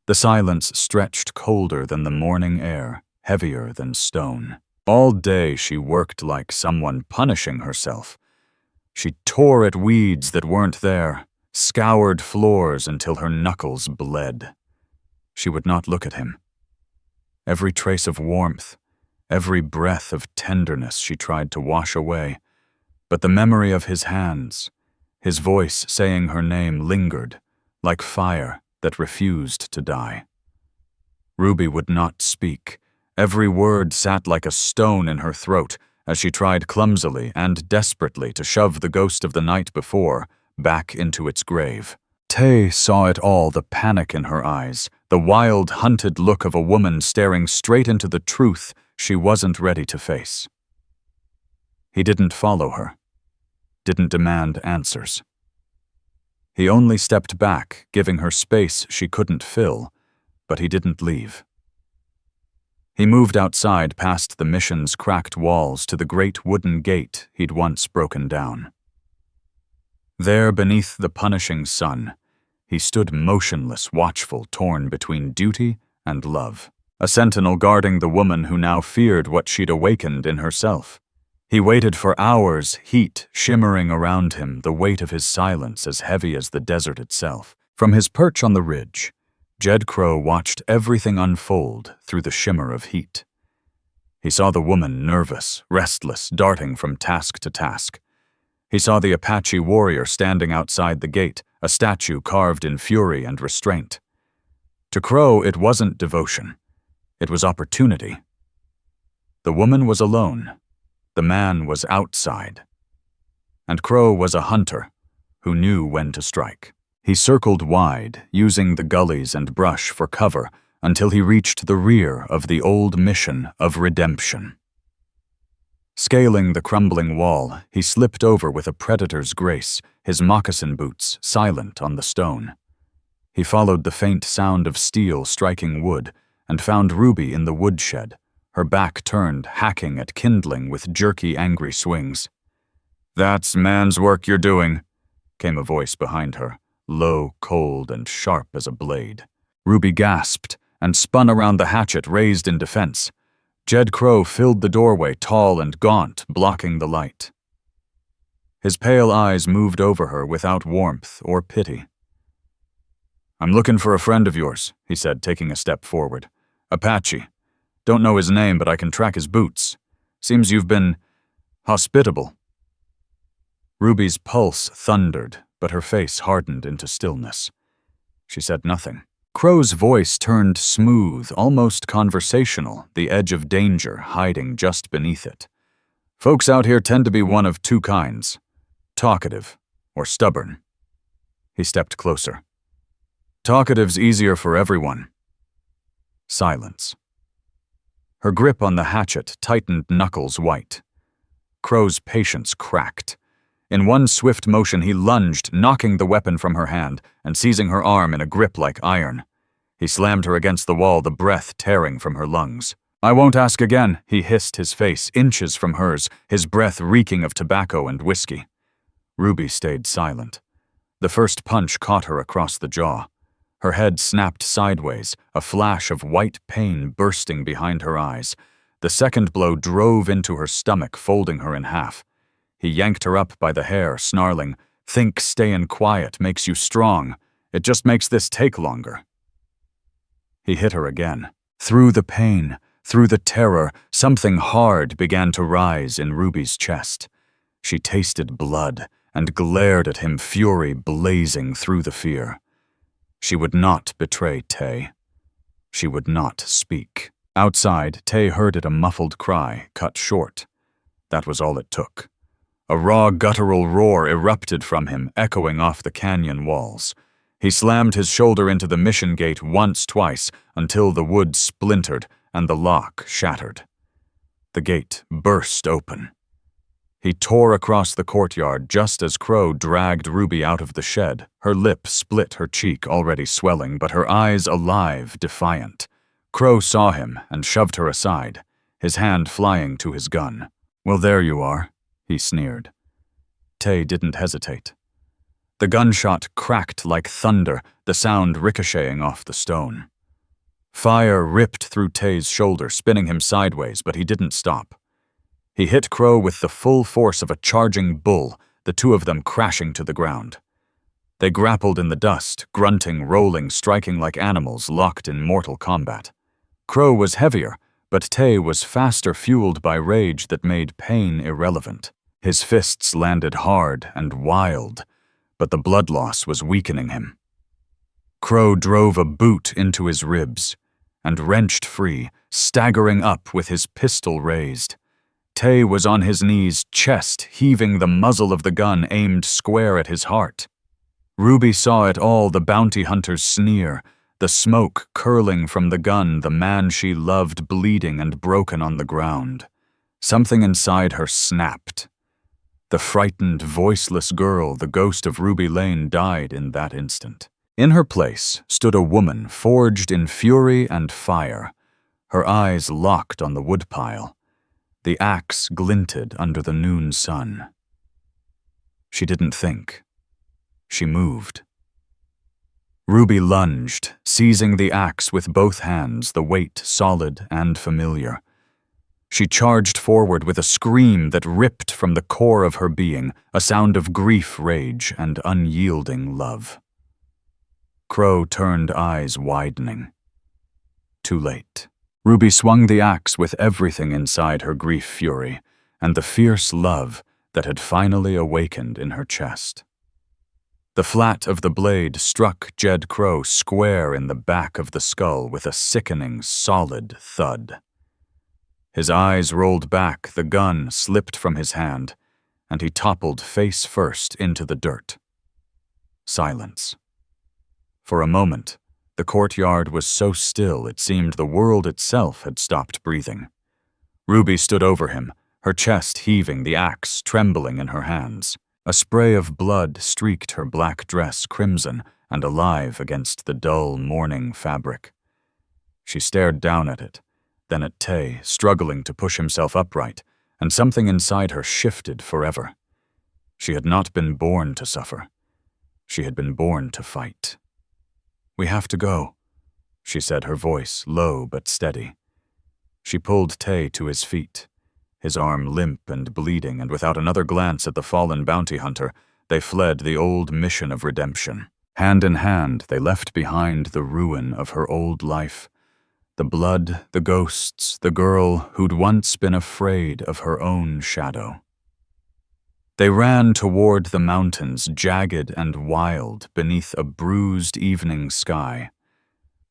The silence stretched colder than the morning air, heavier than stone. All day she worked like someone punishing herself. She tore at weeds that weren't there, scoured floors until her knuckles bled. She would not look at him. Every trace of warmth, every breath of tenderness she tried to wash away, but the memory of his hands, his voice saying her name lingered, like fire that refused to die. Ruby would not speak. Every word sat like a stone in her throat as she tried clumsily and desperately to shove the ghost of the night before back into its grave. Tay saw it all, the panic in her eyes, the wild, hunted look of a woman staring straight into the truth she wasn't ready to face. He didn't follow her, didn't demand answers. He only stepped back, giving her space she couldn't fill, but he didn't leave. He moved outside past the mission's cracked walls to the great wooden gate he'd once broken down. There, beneath the punishing sun, he stood motionless, watchful, torn between duty and love, a sentinel guarding the woman who now feared what she'd awakened in herself. He waited for hours, heat shimmering around him, the weight of his silence as heavy as the desert itself. From his perch on the ridge, Jed Crow watched everything unfold through the shimmer of heat. He saw the woman nervous, restless, darting from task to task. He saw the Apache warrior standing outside the gate, a statue carved in fury and restraint. To Crow, it wasn't devotion. It was opportunity. The woman was alone. The man was outside. And Crow was a hunter who knew when to strike. He circled wide, using the gullies and brush for cover until he reached the rear of the old mission of redemption. Scaling the crumbling wall, he slipped over with a predator's grace, his moccasin boots silent on the stone. He followed the faint sound of steel striking wood and found Ruby in the woodshed, her back turned, hacking at kindling with jerky, angry swings. "That's man's work you're doing," came a voice behind her, low, cold, and sharp as a blade. Ruby gasped and spun around the hatchet raised in defense. Jed Crow filled the doorway, tall and gaunt, blocking the light. His pale eyes moved over her without warmth or pity. "I'm looking for a friend of yours," he said, taking a step forward. "Apache. Don't know his name, but I can track his boots. Seems you've been hospitable." Ruby's pulse thundered, but her face hardened into stillness. She said nothing. Crow's voice turned smooth, almost conversational, the edge of danger hiding just beneath it. "Folks out here tend to be one of two kinds. Talkative, or stubborn. He stepped closer. Talkative's easier for everyone. Silence. Her grip on the hatchet tightened knuckles white. Crow's patience cracked. In one swift motion, he lunged, knocking the weapon from her hand and seizing her arm in a grip like iron. He slammed her against the wall, the breath tearing from her lungs. I won't ask again, he hissed, his face inches from hers, his breath reeking of tobacco and whiskey. Ruby stayed silent. The first punch caught her across the jaw. Her head snapped sideways, a flash of white pain bursting behind her eyes. The second blow drove into her stomach, folding her in half. He yanked her up by the hair, snarling, "Think stayin' quiet makes you strong. It just makes this take longer." He hit her again. Through the pain, through the terror, something hard began to rise in Ruby's chest. She tasted blood and glared at him, fury blazing through the fear. She would not betray Tay. She would not speak. Outside, Tay heard a muffled cry, cut short. That was all it took. A raw, guttural roar erupted from him, echoing off the canyon walls. He slammed his shoulder into the mission gate once, twice, until the wood splintered and the lock shattered. The gate burst open. He tore across the courtyard just as Crow dragged Ruby out of the shed, her lip split, her cheek already swelling, but her eyes alive, defiant. Crow saw him and shoved her aside, his hand flying to his gun. "Well, there you are," he sneered. Tay didn't hesitate. The gunshot cracked like thunder, the sound ricocheting off the stone. Fire ripped through Tay's shoulder, spinning him sideways, but he didn't stop. He hit Crow with the full force of a charging bull, the two of them crashing to the ground. They grappled in the dust, grunting, rolling, striking like animals locked in mortal combat. Crow was heavier, but Tay was faster, fueled by rage that made pain irrelevant. His fists landed hard and wild, but the blood loss was weakening him. Crow drove a boot into his ribs and wrenched free, staggering up with his pistol raised. Tay was on his knees, chest heaving, the muzzle of the gun aimed square at his heart. Ruby saw it all, the bounty hunter's sneer, the smoke curling from the gun, the man she loved bleeding and broken on the ground. Something inside her snapped. The frightened, voiceless girl, the ghost of Ruby Lane, died in that instant. In her place stood a woman forged in fury and fire, her eyes locked on the woodpile. The axe glinted under the noon sun. She didn't think. She moved. Ruby lunged, seizing the axe with both hands, the weight solid and familiar. She charged forward with a scream that ripped from the core of her being, a sound of grief, rage, and unyielding love. Crow turned, eyes widening. Too late. Ruby swung the axe with everything inside her grief fury and the fierce love that had finally awakened in her chest. The flat of the blade struck Jed Crow square in the back of the skull with a sickening, solid thud. His eyes rolled back, the gun slipped from his hand, and he toppled face first into the dirt. Silence. For a moment, the courtyard was so still it seemed the world itself had stopped breathing. Ruby stood over him, her chest heaving, the axe trembling in her hands. A spray of blood streaked her black dress crimson and alive against the dull mourning fabric. She stared down at it, then at Tay, struggling to push himself upright, and something inside her shifted forever. She had not been born to suffer. She had been born to fight. "We have to go," she said, her voice low but steady. She pulled Tay to his feet, his arm limp and bleeding, and without another glance at the fallen bounty hunter, they fled the old mission of redemption. Hand in hand, they left behind the ruin of her old life, the blood, the ghosts, the girl who'd once been afraid of her own shadow. They ran toward the mountains, jagged and wild, beneath a bruised evening sky.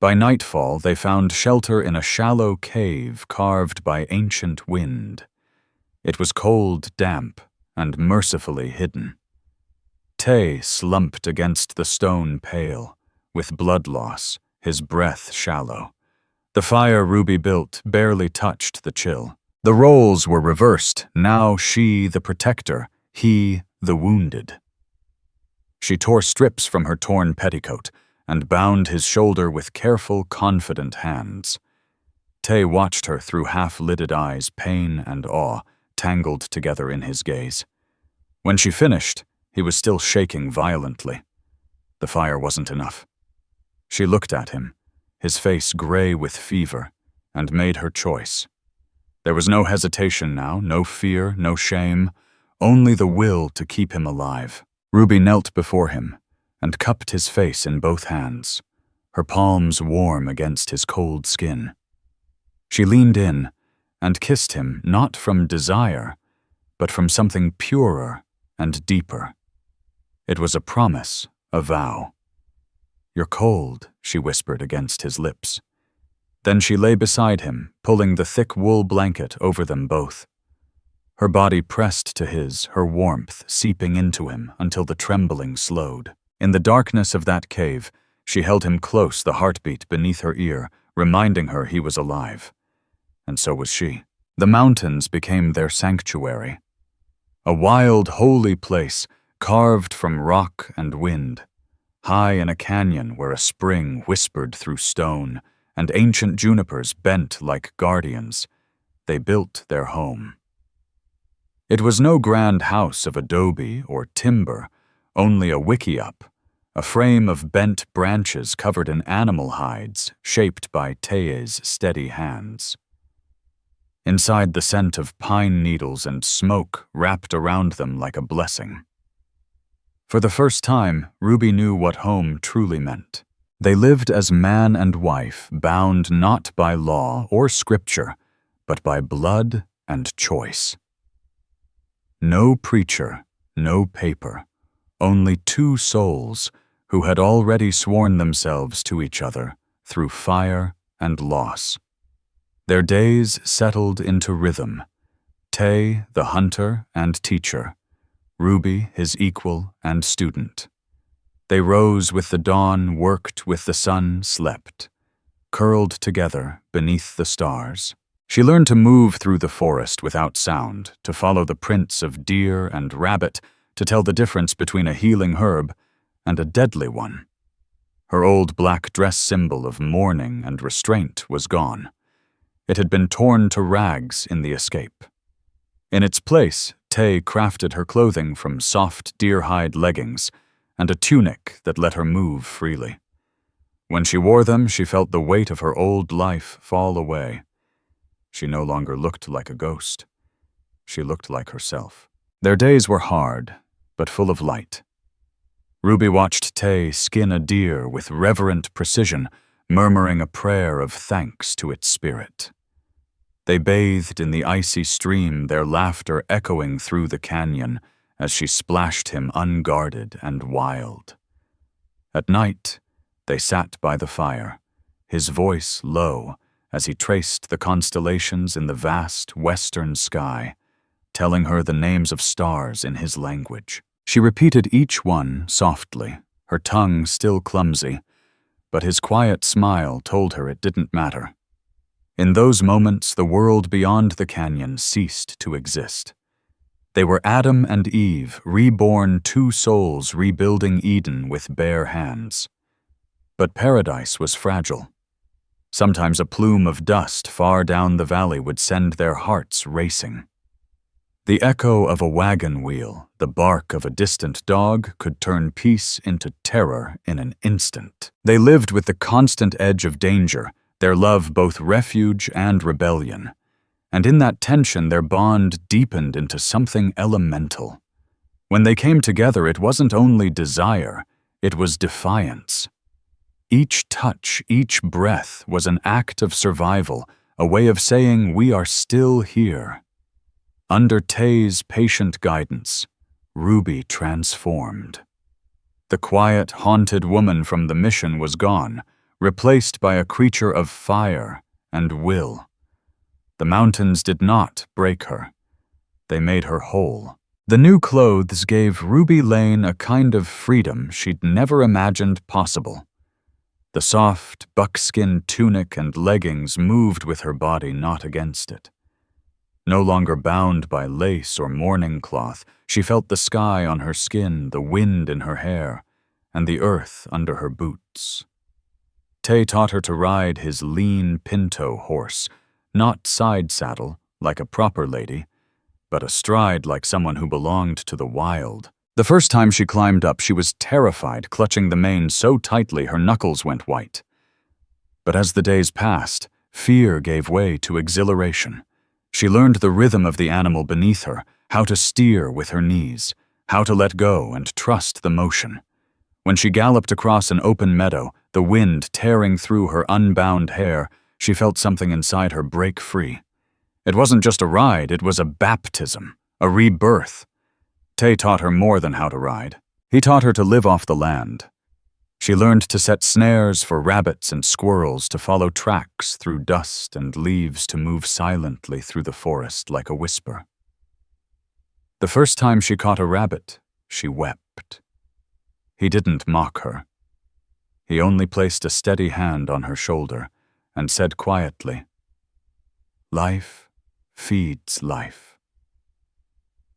By nightfall, they found shelter in a shallow cave carved by ancient wind. It was cold, damp, and mercifully hidden. Tay slumped against the stone pale, with blood loss, his breath shallow. The fire Ruby built barely touched the chill. The roles were reversed, now she the protector, he the wounded. She tore strips from her torn petticoat and bound his shoulder with careful, confident hands. Tay watched her through half-lidded eyes, pain and awe tangled together in his gaze. When she finished, he was still shaking violently. The fire wasn't enough. She looked at him, his face gray with fever, and made her choice. There was no hesitation now, no fear, no shame, only the will to keep him alive. Ruby knelt before him and cupped his face in both hands, her palms warm against his cold skin. She leaned in and kissed him not from desire, but from something purer and deeper. It was a promise, a vow. "You're cold," she whispered against his lips. Then she lay beside him, pulling the thick wool blanket over them both. Her body pressed to his, her warmth seeping into him until the trembling slowed. In the darkness of that cave, she held him close, the heartbeat beneath her ear, reminding her he was alive. And so was she. The mountains became their sanctuary. A wild, holy place, carved from rock and wind, high in a canyon where a spring whispered through stone, and ancient junipers bent like guardians. They built their home. It was no grand house of adobe or timber, only a wickiup, a frame of bent branches covered in animal hides, shaped by Tay's steady hands. Inside, the scent of pine needles and smoke wrapped around them like a blessing. For the first time, Ruby knew what home truly meant. They lived as man and wife, bound not by law or scripture, but by blood and choice. No preacher, no paper, only two souls who had already sworn themselves to each other through fire and loss. Their days settled into rhythm. Tay, the hunter and teacher, Ruby, his equal and student. They rose with the dawn, worked with the sun, slept, curled together beneath the stars. She learned to move through the forest without sound, to follow the prints of deer and rabbit, to tell the difference between a healing herb and a deadly one. Her old black dress symbol of mourning and restraint was gone. It had been torn to rags in the escape. In its place, Tay crafted her clothing from soft deer-hide leggings and a tunic that let her move freely. When she wore them, she felt the weight of her old life fall away. She no longer looked like a ghost. She looked like herself. Their days were hard, but full of light. Ruby watched Tay skin a deer with reverent precision, murmuring a prayer of thanks to its spirit. They bathed in the icy stream, their laughter echoing through the canyon as she splashed him unguarded and wild. At night, they sat by the fire, his voice low as he traced the constellations in the vast western sky, telling her the names of stars in his language. She repeated each one softly, her tongue still clumsy, but his quiet smile told her it didn't matter. In those moments, the world beyond the canyon ceased to exist. They were Adam and Eve, reborn, two souls rebuilding Eden with bare hands. But paradise was fragile. Sometimes a plume of dust far down the valley would send their hearts racing. The echo of a wagon wheel, the bark of a distant dog, could turn peace into terror in an instant. They lived with the constant edge of danger, their love both refuge and rebellion. And in that tension, their bond deepened into something elemental. When they came together, it wasn't only desire, it was defiance. Each touch, each breath was an act of survival, a way of saying we are still here. Under Tay's patient guidance, Ruby transformed. The quiet, haunted woman from the mission was gone, replaced by a creature of fire and will. The mountains did not break her. They made her whole. The new clothes gave Ruby Lane a kind of freedom she'd never imagined possible. The soft, buckskin tunic and leggings moved with her body, not against it. No longer bound by lace or mourning cloth, she felt the sky on her skin, the wind in her hair, and the earth under her boots. Tay taught her to ride his lean pinto horse, not side saddle, like a proper lady, but astride like someone who belonged to the wild. The first time she climbed up, she was terrified, clutching the mane so tightly her knuckles went white. But as the days passed, fear gave way to exhilaration. She learned the rhythm of the animal beneath her, how to steer with her knees, how to let go and trust the motion. When she galloped across an open meadow, the wind tearing through her unbound hair, she felt something inside her break free. It wasn't just a ride, it was a baptism, a rebirth. Tay taught her more than how to ride. He taught her to live off the land. She learned to set snares for rabbits and squirrels, to follow tracks through dust and leaves, to move silently through the forest like a whisper. The first time she caught a rabbit, she wept. He didn't mock her. He only placed a steady hand on her shoulder and said quietly, "Life feeds life.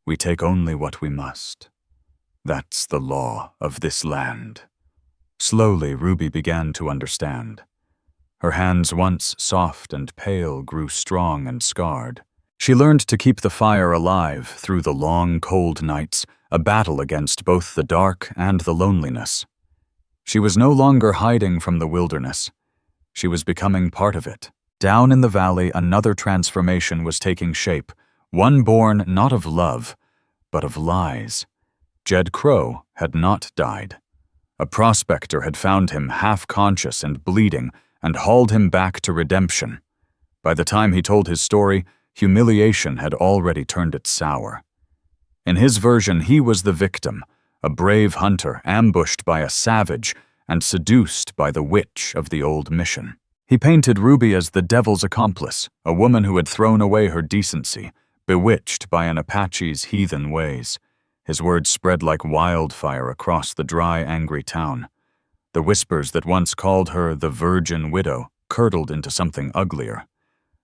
We take only what we must. That's the law of this land." Slowly, Ruby began to understand. Her hands, once soft and pale, grew strong and scarred. She learned to keep the fire alive through the long, cold nights, a battle against both the dark and the loneliness. She was no longer hiding from the wilderness. She was becoming part of it. Down in the valley, another transformation was taking shape, one born not of love, but of lies. Jed Crow had not died. A prospector had found him half-conscious and bleeding and hauled him back to redemption. By the time he told his story, humiliation had already turned it sour. In his version, he was the victim, a brave hunter ambushed by a savage and seduced by the witch of the old mission. He painted Ruby as the devil's accomplice, a woman who had thrown away her decency, bewitched by an Apache's heathen ways. His words spread like wildfire across the dry, angry town. The whispers that once called her the virgin widow curdled into something uglier.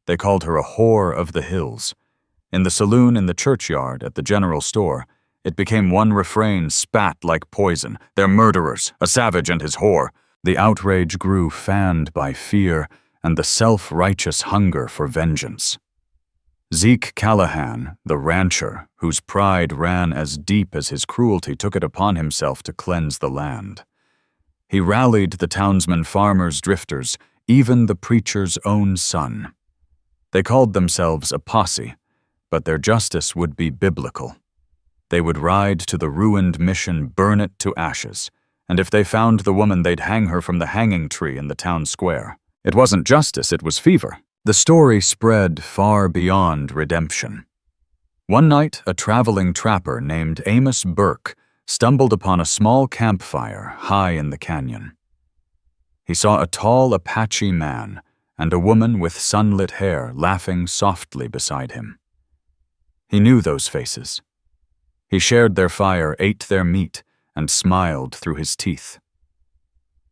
They called her a whore of the hills. In the saloon, in the churchyard, at the general store, it became one refrain spat like poison. "They're murderers, a savage and his whore." The outrage grew, fanned by fear and the self-righteous hunger for vengeance. Zeke Callahan, the rancher, whose pride ran as deep as his cruelty, took it upon himself to cleanse the land. He rallied the townsmen, farmers, drifters, even the preacher's own son. They called themselves a posse, but their justice would be biblical. They would ride to the ruined mission, burn it to ashes, and if they found the woman, they'd hang her from the hanging tree in the town square. It wasn't justice, it was fever. The story spread far beyond redemption. One night, a traveling trapper named Amos Burke stumbled upon a small campfire high in the canyon. He saw a tall Apache man and a woman with sunlit hair laughing softly beside him. He knew those faces. He shared their fire, ate their meat, and smiled through his teeth.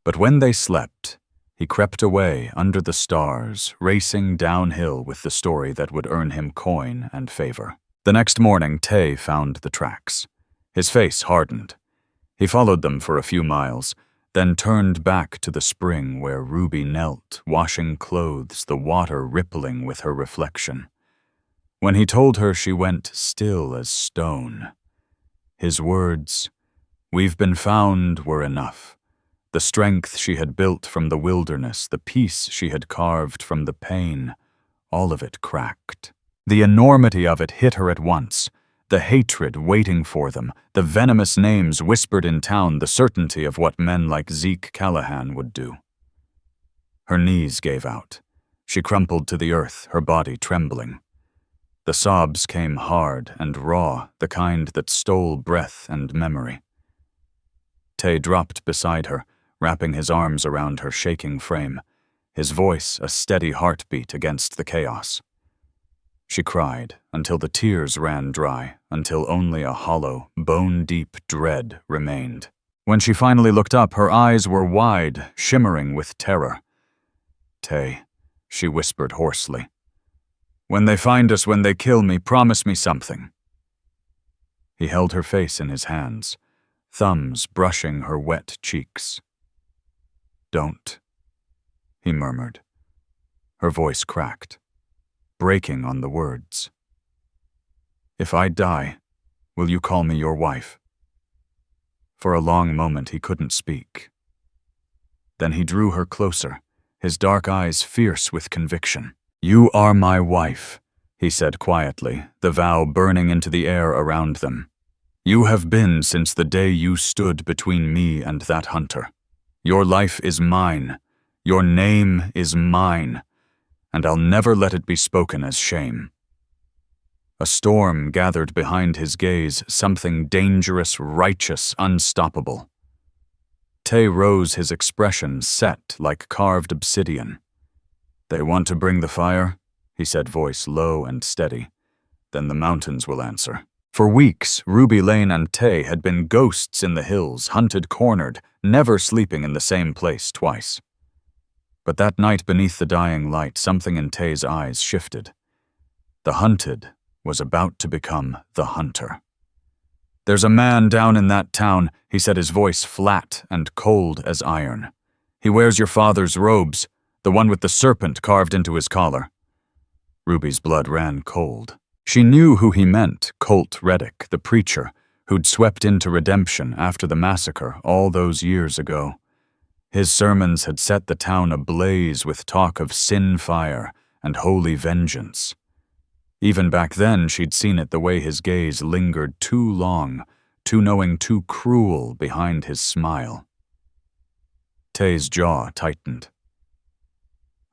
But when they slept, he crept away under the stars, racing downhill with the story that would earn him coin and favor. The next morning, Tay found the tracks. His face hardened. He followed them for a few miles, then turned back to the spring where Ruby knelt, washing clothes, the water rippling with her reflection. When he told her, she went still as stone. His words, "We've been found," were enough. The strength she had built from the wilderness, the peace she had carved from the pain, all of it cracked. The enormity of it hit her at once. The hatred waiting for them, the venomous names whispered in town, the certainty of what men like Zeke Callahan would do. Her knees gave out. She crumpled to the earth, her body trembling. The sobs came hard and raw, the kind that stole breath and memory. Tay dropped beside her, wrapping his arms around her shaking frame, his voice a steady heartbeat against the chaos. She cried until the tears ran dry, until only a hollow, bone-deep dread remained. When she finally looked up, her eyes were wide, shimmering with terror. "Tay," she whispered hoarsely. "When they find us, when they kill me, promise me something." He held her face in his hands, thumbs brushing her wet cheeks. "Don't," he murmured. Her voice cracked, breaking on the words. "If I die, will you call me your wife?" For a long moment he couldn't speak. Then he drew her closer, his dark eyes fierce with conviction. "You are my wife," he said quietly, the vow burning into the air around them. "You have been since the day you stood between me and that hunter. Your life is mine. Your name is mine. And I'll never let it be spoken as shame." A storm gathered behind his gaze, something dangerous, righteous, unstoppable. Tay rose, his expression set like carved obsidian. "They want to bring the fire," he said, voice low and steady. "Then the mountains will answer." For weeks, Ruby Lane and Tay had been ghosts in the hills, hunted, cornered, never sleeping in the same place twice. But that night beneath the dying light, something in Tay's eyes shifted. The hunted was about to become the hunter. "There's a man down in that town," he said, his voice flat and cold as iron. "He wears your father's robes, the one with the serpent carved into his collar." Ruby's blood ran cold. She knew who he meant, Colt Reddick, the preacher, who'd swept into redemption after the massacre all those years ago. His sermons had set the town ablaze with talk of sin fire and holy vengeance. Even back then, she'd seen it the way his gaze lingered too long, too knowing, too cruel behind his smile. Tay's jaw tightened.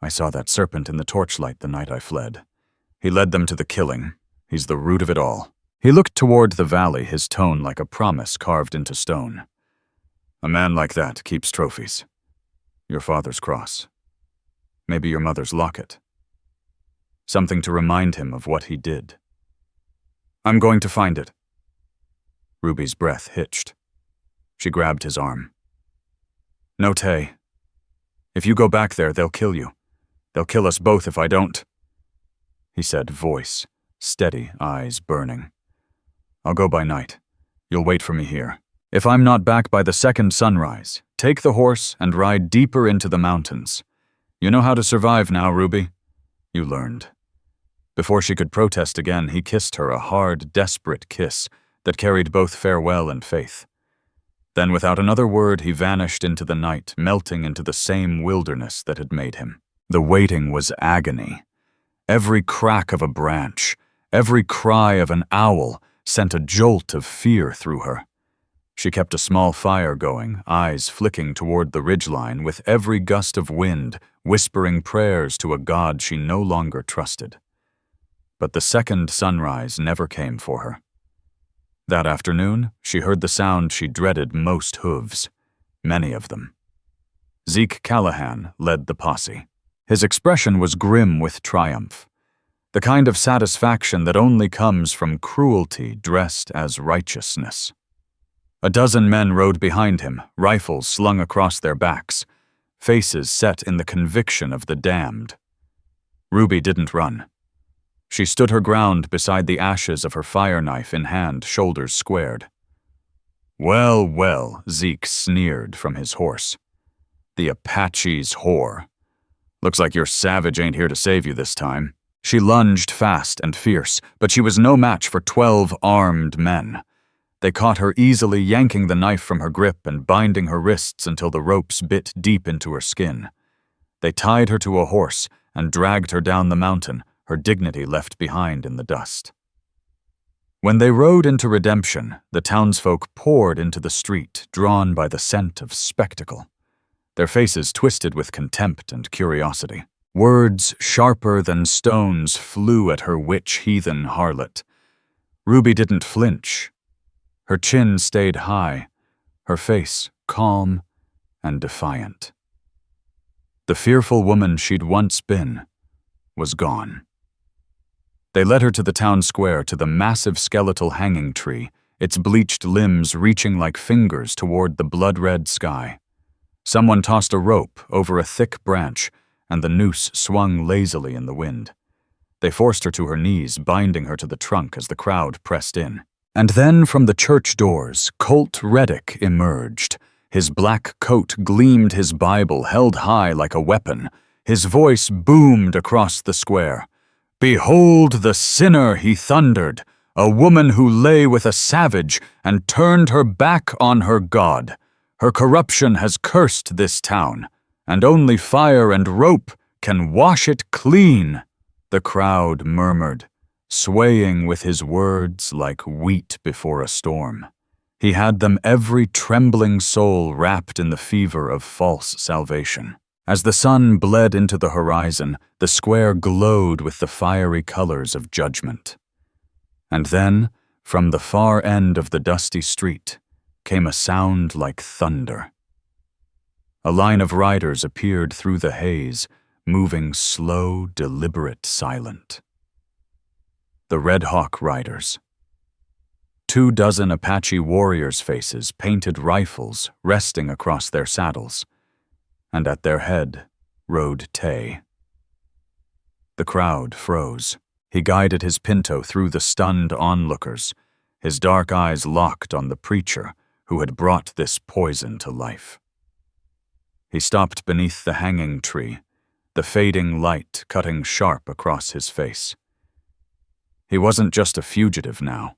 "I saw that serpent in the torchlight the night I fled. He led them to the killing. He's the root of it all." He looked toward the valley, his tone like a promise carved into stone. "A man like that keeps trophies. Your father's cross. Maybe your mother's locket. Something to remind him of what he did." "I'm going to find it." Ruby's breath hitched. She grabbed his arm. "No, Tay. If you go back there, they'll kill you. They'll kill us both if I don't," he said, voice steady, eyes burning. "I'll go by night. You'll wait for me here. If I'm not back by the second sunrise, take the horse and ride deeper into the mountains. You know how to survive now, Ruby. You learned." Before she could protest again, he kissed her, a hard, desperate kiss that carried both farewell and faith. Then, without another word, he vanished into the night, melting into the same wilderness that had made him. The waiting was agony. Every crack of a branch, every cry of an owl sent a jolt of fear through her. She kept a small fire going, eyes flicking toward the ridgeline with every gust of wind, whispering prayers to a God she no longer trusted. But the second sunrise never came for her. That afternoon, she heard the sound she dreaded most: hooves, many of them. Zeke Callahan led the posse. His expression was grim with triumph, the kind of satisfaction that only comes from cruelty dressed as righteousness. A dozen men rode behind him, rifles slung across their backs, faces set in the conviction of the damned. Ruby didn't run. She stood her ground beside the ashes of her fire knife in hand, shoulders squared. "Well, well," Zeke sneered from his horse. "The Apache's whore. Looks like your savage ain't here to save you this time." She lunged fast and fierce, but she was no match for 12 armed men. They caught her easily, yanking the knife from her grip and binding her wrists until the ropes bit deep into her skin. They tied her to a horse and dragged her down the mountain, her dignity left behind in the dust. When they rode into redemption, the townsfolk poured into the street, drawn by the scent of spectacle, their faces twisted with contempt and curiosity. Words sharper than stones flew at her witch heathen harlot. Ruby didn't flinch. Her chin stayed high, her face calm and defiant. The fearful woman she'd once been was gone. They led her to the town square, to the massive skeletal hanging tree, its bleached limbs reaching like fingers toward the blood-red sky. Someone tossed a rope over a thick branch, and the noose swung lazily in the wind. They forced her to her knees, binding her to the trunk as the crowd pressed in. And then from the church doors, Colt Reddick emerged. His black coat gleamed, his Bible held high like a weapon. His voice boomed across the square. "Behold the sinner," he thundered, "a woman who lay with a savage and turned her back on her God. Her corruption has cursed this town, and only fire and rope can wash it clean." The crowd murmured, swaying with his words like wheat before a storm. He had them, every trembling soul wrapped in the fever of false salvation. As the sun bled into the horizon, the square glowed with the fiery colors of judgment. And then, from the far end of the dusty street, came a sound like thunder. A line of riders appeared through the haze, moving slow, deliberate, silent. The Red Hawk Riders. 24 Apache warriors' faces, painted rifles resting across their saddles, and at their head rode Tay. The crowd froze. He guided his pinto through the stunned onlookers, his dark eyes locked on the preacher who had brought this poison to life. He stopped beneath the hanging tree, the fading light cutting sharp across his face. He wasn't just a fugitive now.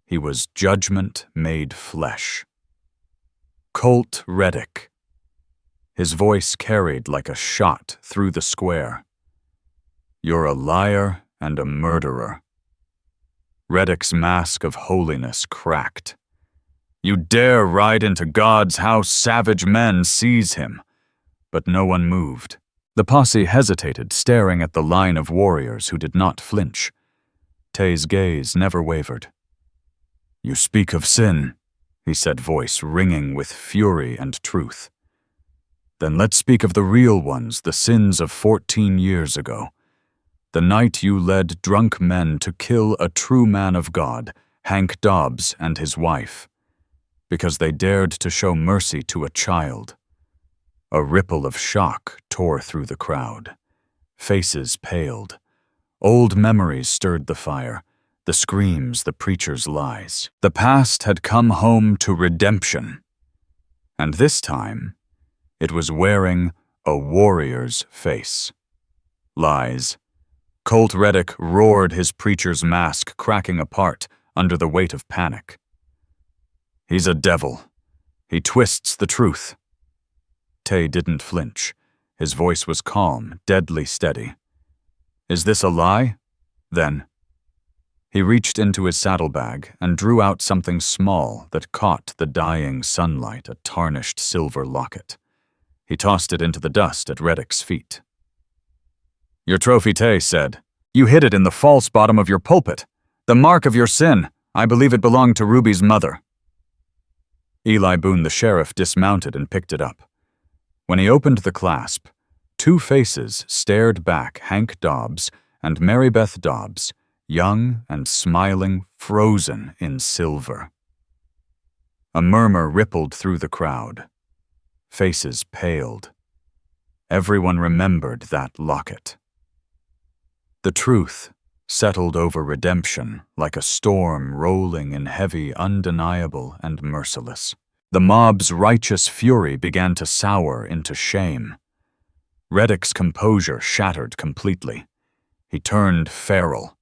He was judgment made flesh. Colt Reddick. His voice carried like a shot through the square. "You're a liar and a murderer." Reddick's mask of holiness cracked. "You dare ride into God's house, savage men seize him." But no one moved. The posse hesitated, staring at the line of warriors who did not flinch. Tay's gaze never wavered. "You speak of sin," he said, voice ringing with fury and truth. "Then let's speak of the real ones, the sins of 14 years ago. The night you led drunk men to kill a true man of God, Hank Dobbs and his wife, because they dared to show mercy to a child." A ripple of shock tore through the crowd. Faces paled. Old memories stirred the fire. The screams, the preacher's lies. The past had come home to redemption. And this time, it was wearing a warrior's face. Lies. Colt Reddick roared, his preacher's mask cracking apart under the weight of panic. "He's a devil. He twists the truth." Tay didn't flinch. His voice was calm, deadly steady. "Is this a lie? Then." He reached into his saddlebag and drew out something small that caught the dying sunlight, a tarnished silver locket. He tossed it into the dust at Reddick's feet. "Your trophy," Tay said. "You hid it in the false bottom of your pulpit. The mark of your sin. I believe it belonged to Ruby's mother." Eli Boone, the sheriff, dismounted and picked it up. When he opened the clasp, two faces stared back, Hank Dobbs and Mary Beth Dobbs, young and smiling, frozen in silver. A murmur rippled through the crowd. Faces paled. Everyone remembered that locket. The truth settled over redemption like a storm rolling in heavy, undeniable, and merciless. The mob's righteous fury began to sour into shame. Reddick's composure shattered completely. He turned feral.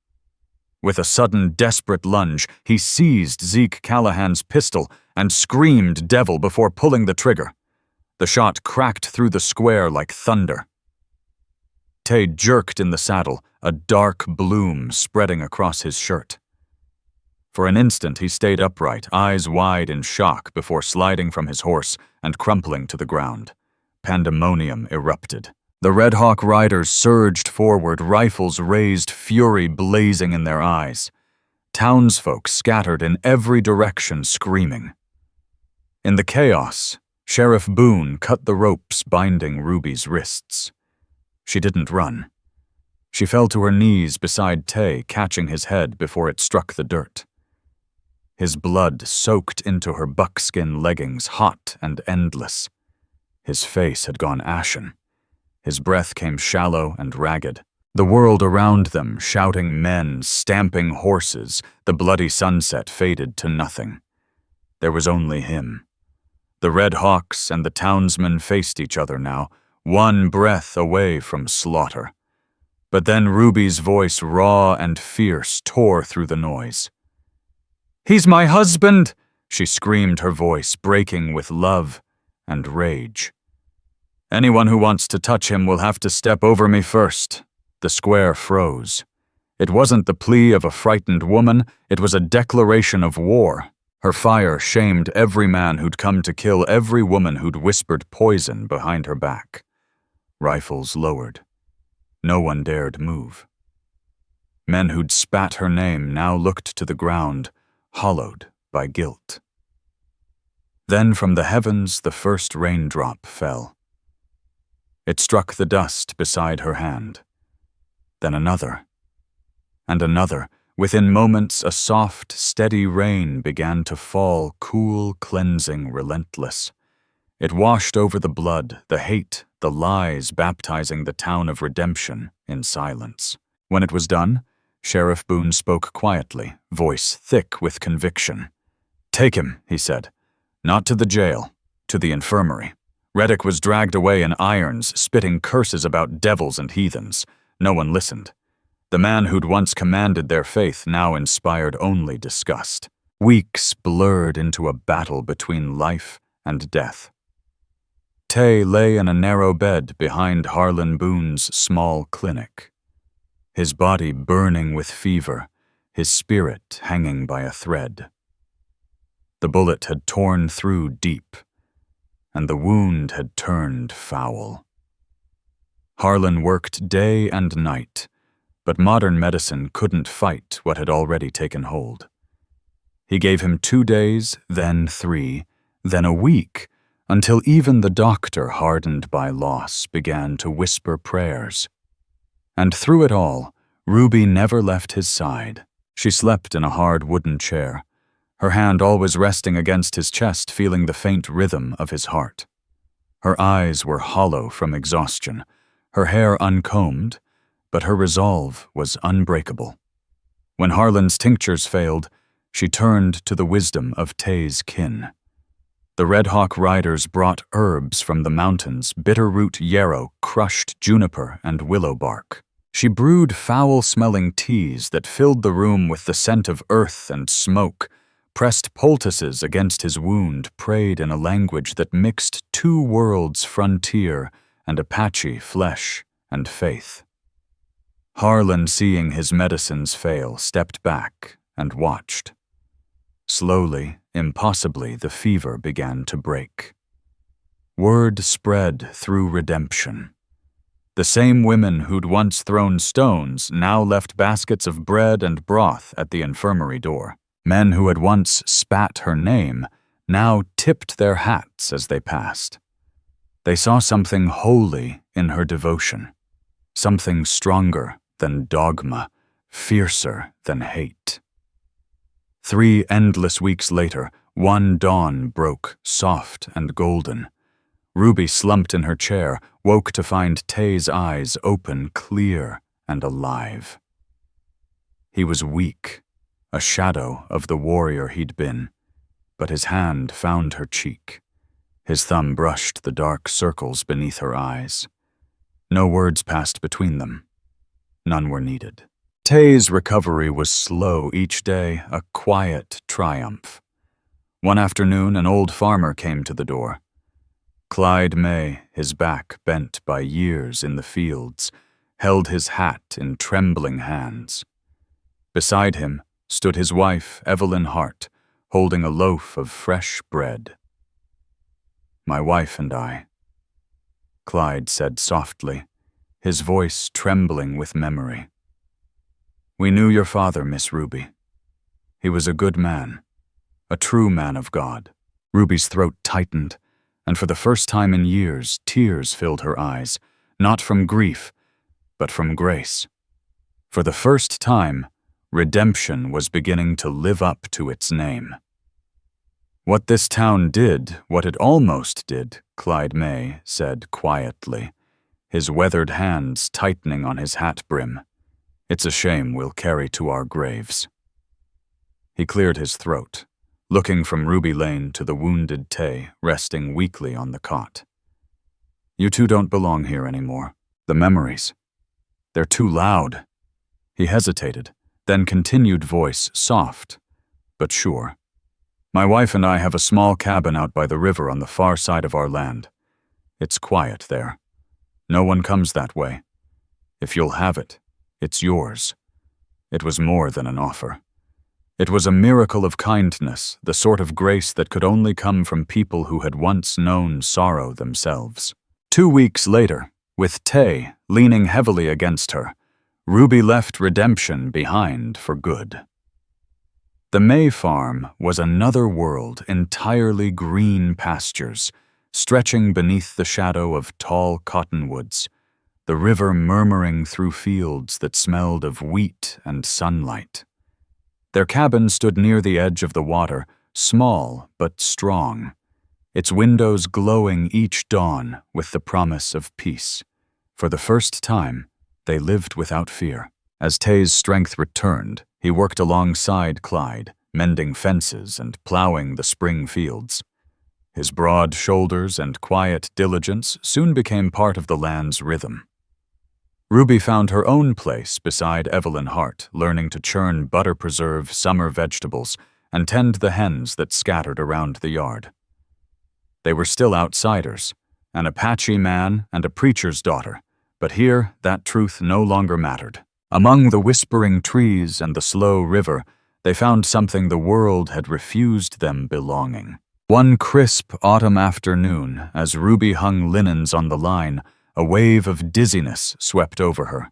With a sudden, desperate lunge, he seized Zeke Callahan's pistol and screamed devil before pulling the trigger. The shot cracked through the square like thunder. Tay jerked in the saddle, a dark bloom spreading across his shirt. For an instant he stayed upright, eyes wide in shock, before sliding from his horse and crumpling to the ground. Pandemonium erupted. The Red Hawk riders surged forward, rifles raised, fury blazing in their eyes. Townsfolk scattered in every direction, screaming. In the chaos, Sheriff Boone cut the ropes binding Ruby's wrists. She didn't run. She fell to her knees beside Tay, catching his head before it struck the dirt. His blood soaked into her buckskin leggings, hot and endless. His face had gone ashen. His breath came shallow and ragged. The world around them, shouting men, stamping horses, the bloody sunset faded to nothing. There was only him. The Red Hawks and the townsmen faced each other now, one breath away from slaughter. But then Ruby's voice, raw and fierce, tore through the noise. "He's my husband!" she screamed, her voice breaking with love and rage. "Anyone who wants to touch him will have to step over me first." The square froze. It wasn't the plea of a frightened woman, it was a declaration of war. Her fire shamed every man who'd come to kill every woman who'd whispered poison behind her back. Rifles lowered. No one dared move. Men who'd spat her name now looked to the ground, hollowed by guilt. Then from the heavens the first raindrop fell. It struck the dust beside her hand. Then another. And another. Within moments, a soft, steady rain began to fall, cool, cleansing, relentless. It washed over the blood, the hate, the lies, baptizing the town of redemption in silence. When it was done, Sheriff Boone spoke quietly, voice thick with conviction. "Take him," he said. "Not to the jail, to the infirmary." Reddick was dragged away in irons, spitting curses about devils and heathens. No one listened. The man who'd once commanded their faith now inspired only disgust. Weeks blurred into a battle between life and death. Tay lay in a narrow bed behind Harlan Boone's small clinic. His body burning with fever, his spirit hanging by a thread. The bullet had torn through deep, and the wound had turned foul. Harlan worked day and night, but modern medicine couldn't fight what had already taken hold. He gave him 2 days, then 3, then a week, until even the doctor, hardened by loss, began to whisper prayers. And through it all, Ruby never left his side. She slept in a hard wooden chair, her hand always resting against his chest, feeling the faint rhythm of his heart. Her eyes were hollow from exhaustion, her hair uncombed, but her resolve was unbreakable. When Harlan's tinctures failed, she turned to the wisdom of Tay's kin. The Red Hawk riders brought herbs from the mountains, bitter-root yarrow, crushed juniper, and willow bark. She brewed foul-smelling teas that filled the room with the scent of earth and smoke, pressed poultices against his wound, prayed in a language that mixed 2 worlds, frontier and Apache flesh and faith. Harlan, seeing his medicines fail, stepped back and watched. Slowly, impossibly, the fever began to break. Word spread through redemption. The same women who'd once thrown stones now left baskets of bread and broth at the infirmary door. Men who had once spat her name now tipped their hats as they passed. They saw something holy in her devotion, something stronger than dogma, fiercer than hate. 3 endless weeks later, one dawn broke, soft and golden. Ruby slumped in her chair, woke to find Tay's eyes open, clear and alive. He was weak, a shadow of the warrior he'd been, but his hand found her cheek. His thumb brushed the dark circles beneath her eyes. No words passed between them. None were needed. Tay's recovery was slow each day, a quiet triumph. One afternoon, an old farmer came to the door. Clyde May, his back bent by years in the fields, held his hat in trembling hands. Beside him stood his wife, Evelyn Hart, holding a loaf of fresh bread. "My wife and I," Clyde said softly, his voice trembling with memory. "We knew your father, Miss Ruby. He was a good man, a true man of God." Ruby's throat tightened, and for the first time in years, tears filled her eyes, not from grief, but from grace. For the first time, redemption was beginning to live up to its name. What this town did, what it almost did, Clyde May said quietly, his weathered hands tightening on his hat brim. It's a shame we'll carry to our graves. He cleared his throat, looking from Ruby Lane to the wounded Tay resting weakly on the cot. You two don't belong here anymore. The memories. They're too loud. He hesitated, then continued, voice soft, but sure. My wife and I have a small cabin out by the river on the far side of our land. It's quiet there. No one comes that way. If you'll have it, it's yours. It was more than an offer. It was a miracle of kindness, the sort of grace that could only come from people who had once known sorrow themselves. 2 weeks later, with Tay leaning heavily against her, Ruby left redemption behind for good. The May farm was another world, entirely green pastures, stretching beneath the shadow of tall cottonwoods, the river murmuring through fields that smelled of wheat and sunlight. Their cabin stood near the edge of the water, small but strong, its windows glowing each dawn with the promise of peace. For the first time, they lived without fear. As Tay's strength returned, he worked alongside Clyde, mending fences and plowing the spring fields. His broad shoulders and quiet diligence soon became part of the land's rhythm. Ruby found her own place beside Evelyn Hart, learning to churn butter-preserve summer vegetables and tend the hens that scattered around the yard. They were still outsiders, an Apache man and a preacher's daughter, but here that truth no longer mattered. Among the whispering trees and the slow river, they found something the world had refused them belonging. One crisp autumn afternoon, as Ruby hung linens on the line, a wave of dizziness swept over her.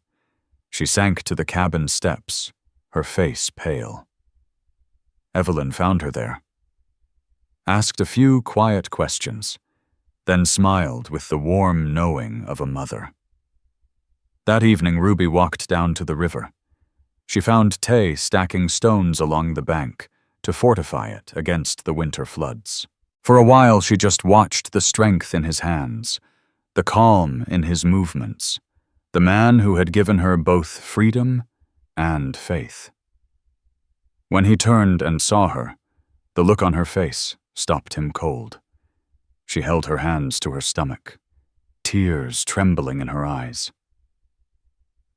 She sank to the cabin steps, her face pale. Evelyn found her there, asked a few quiet questions, then smiled with the warm knowing of a mother. That evening, Ruby walked down to the river. She found Tay stacking stones along the bank to fortify it against the winter floods. For a while, she just watched the strength in his hands, the calm in his movements, the man who had given her both freedom and faith. When he turned and saw her, the look on her face stopped him cold. She held her hands to her stomach, tears trembling in her eyes.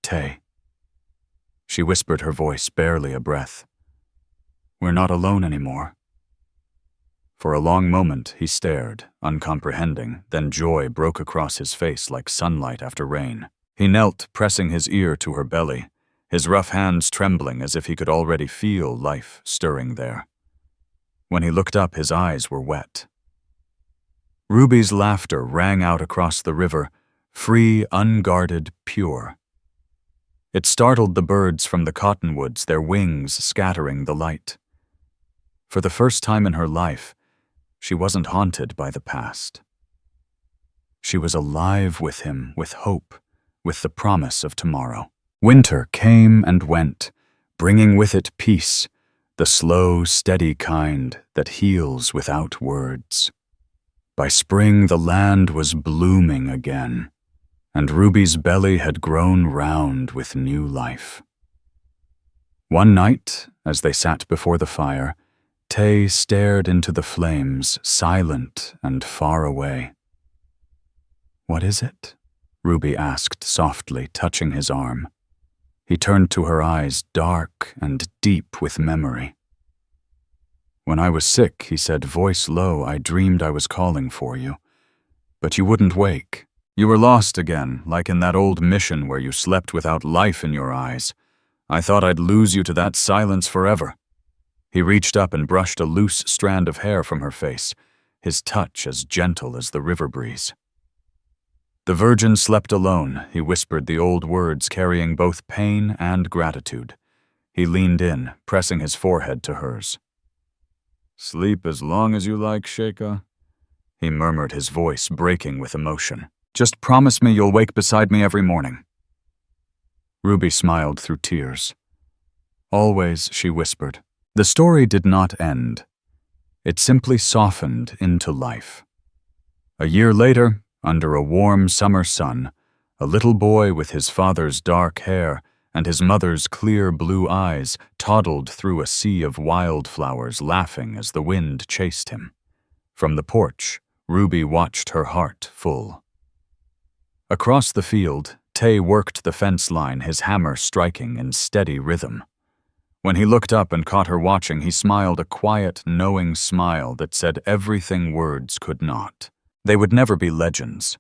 Tay. She whispered, her voice barely a breath. We're not alone anymore. For a long moment he stared, uncomprehending, then joy broke across his face like sunlight after rain. He knelt, pressing his ear to her belly, his rough hands trembling as if he could already feel life stirring there. When he looked up, his eyes were wet. Ruby's laughter rang out across the river, free, unguarded, pure. It startled the birds from the cottonwoods, their wings scattering the light. For the first time in her life, she wasn't haunted by the past. She was alive with him, with hope, with the promise of tomorrow. Winter came and went, bringing with it peace, the slow, steady kind that heals without words. By spring, the land was blooming again, and Ruby's belly had grown round with new life. One night, as they sat before the fire, Tay stared into the flames, silent and far away. What is it? Ruby asked softly, touching his arm. He turned to her, eyes dark and deep with memory. When I was sick, he said, voice low, I dreamed I was calling for you. But you wouldn't wake. You were lost again, like in that old mission where you slept without life in your eyes. I thought I'd lose you to that silence forever. He reached up and brushed a loose strand of hair from her face, his touch as gentle as the river breeze. The virgin slept alone, he whispered, the old words carrying both pain and gratitude. He leaned in, pressing his forehead to hers. Sleep as long as you like, Sheikah, he murmured, his voice breaking with emotion. Just promise me you'll wake beside me every morning. Ruby smiled through tears. Always, she whispered. The story did not end. It simply softened into life. A year later, under a warm summer sun, a little boy with his father's dark hair and his mother's clear blue eyes toddled through a sea of wildflowers, laughing as the wind chased him. From the porch, Ruby watched her heart full. Across the field, Tay worked the fence line, his hammer striking in steady rhythm. When he looked up and caught her watching, he smiled a quiet, knowing smile that said everything words could not. They would never be legends.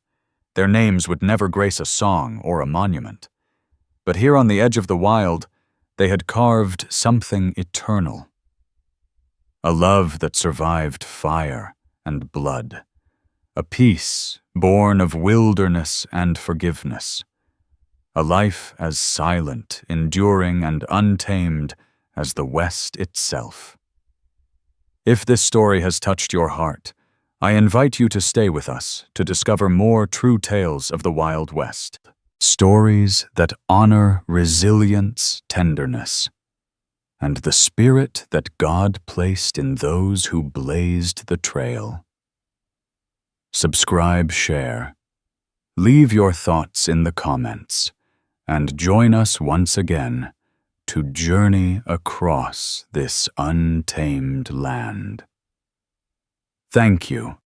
Their names would never grace a song or a monument. But here on the edge of the wild, they had carved something eternal. A love that survived fire and blood. A peace born of wilderness and forgiveness. A life as silent, enduring, and untamed as the West itself. If this story has touched your heart, I invite you to stay with us to discover more true tales of the Wild West. Stories that honor resilience, tenderness, and the spirit that God placed in those who blazed the trail. Subscribe, share, leave your thoughts in the comments, and join us once again to journey across this untamed land. Thank you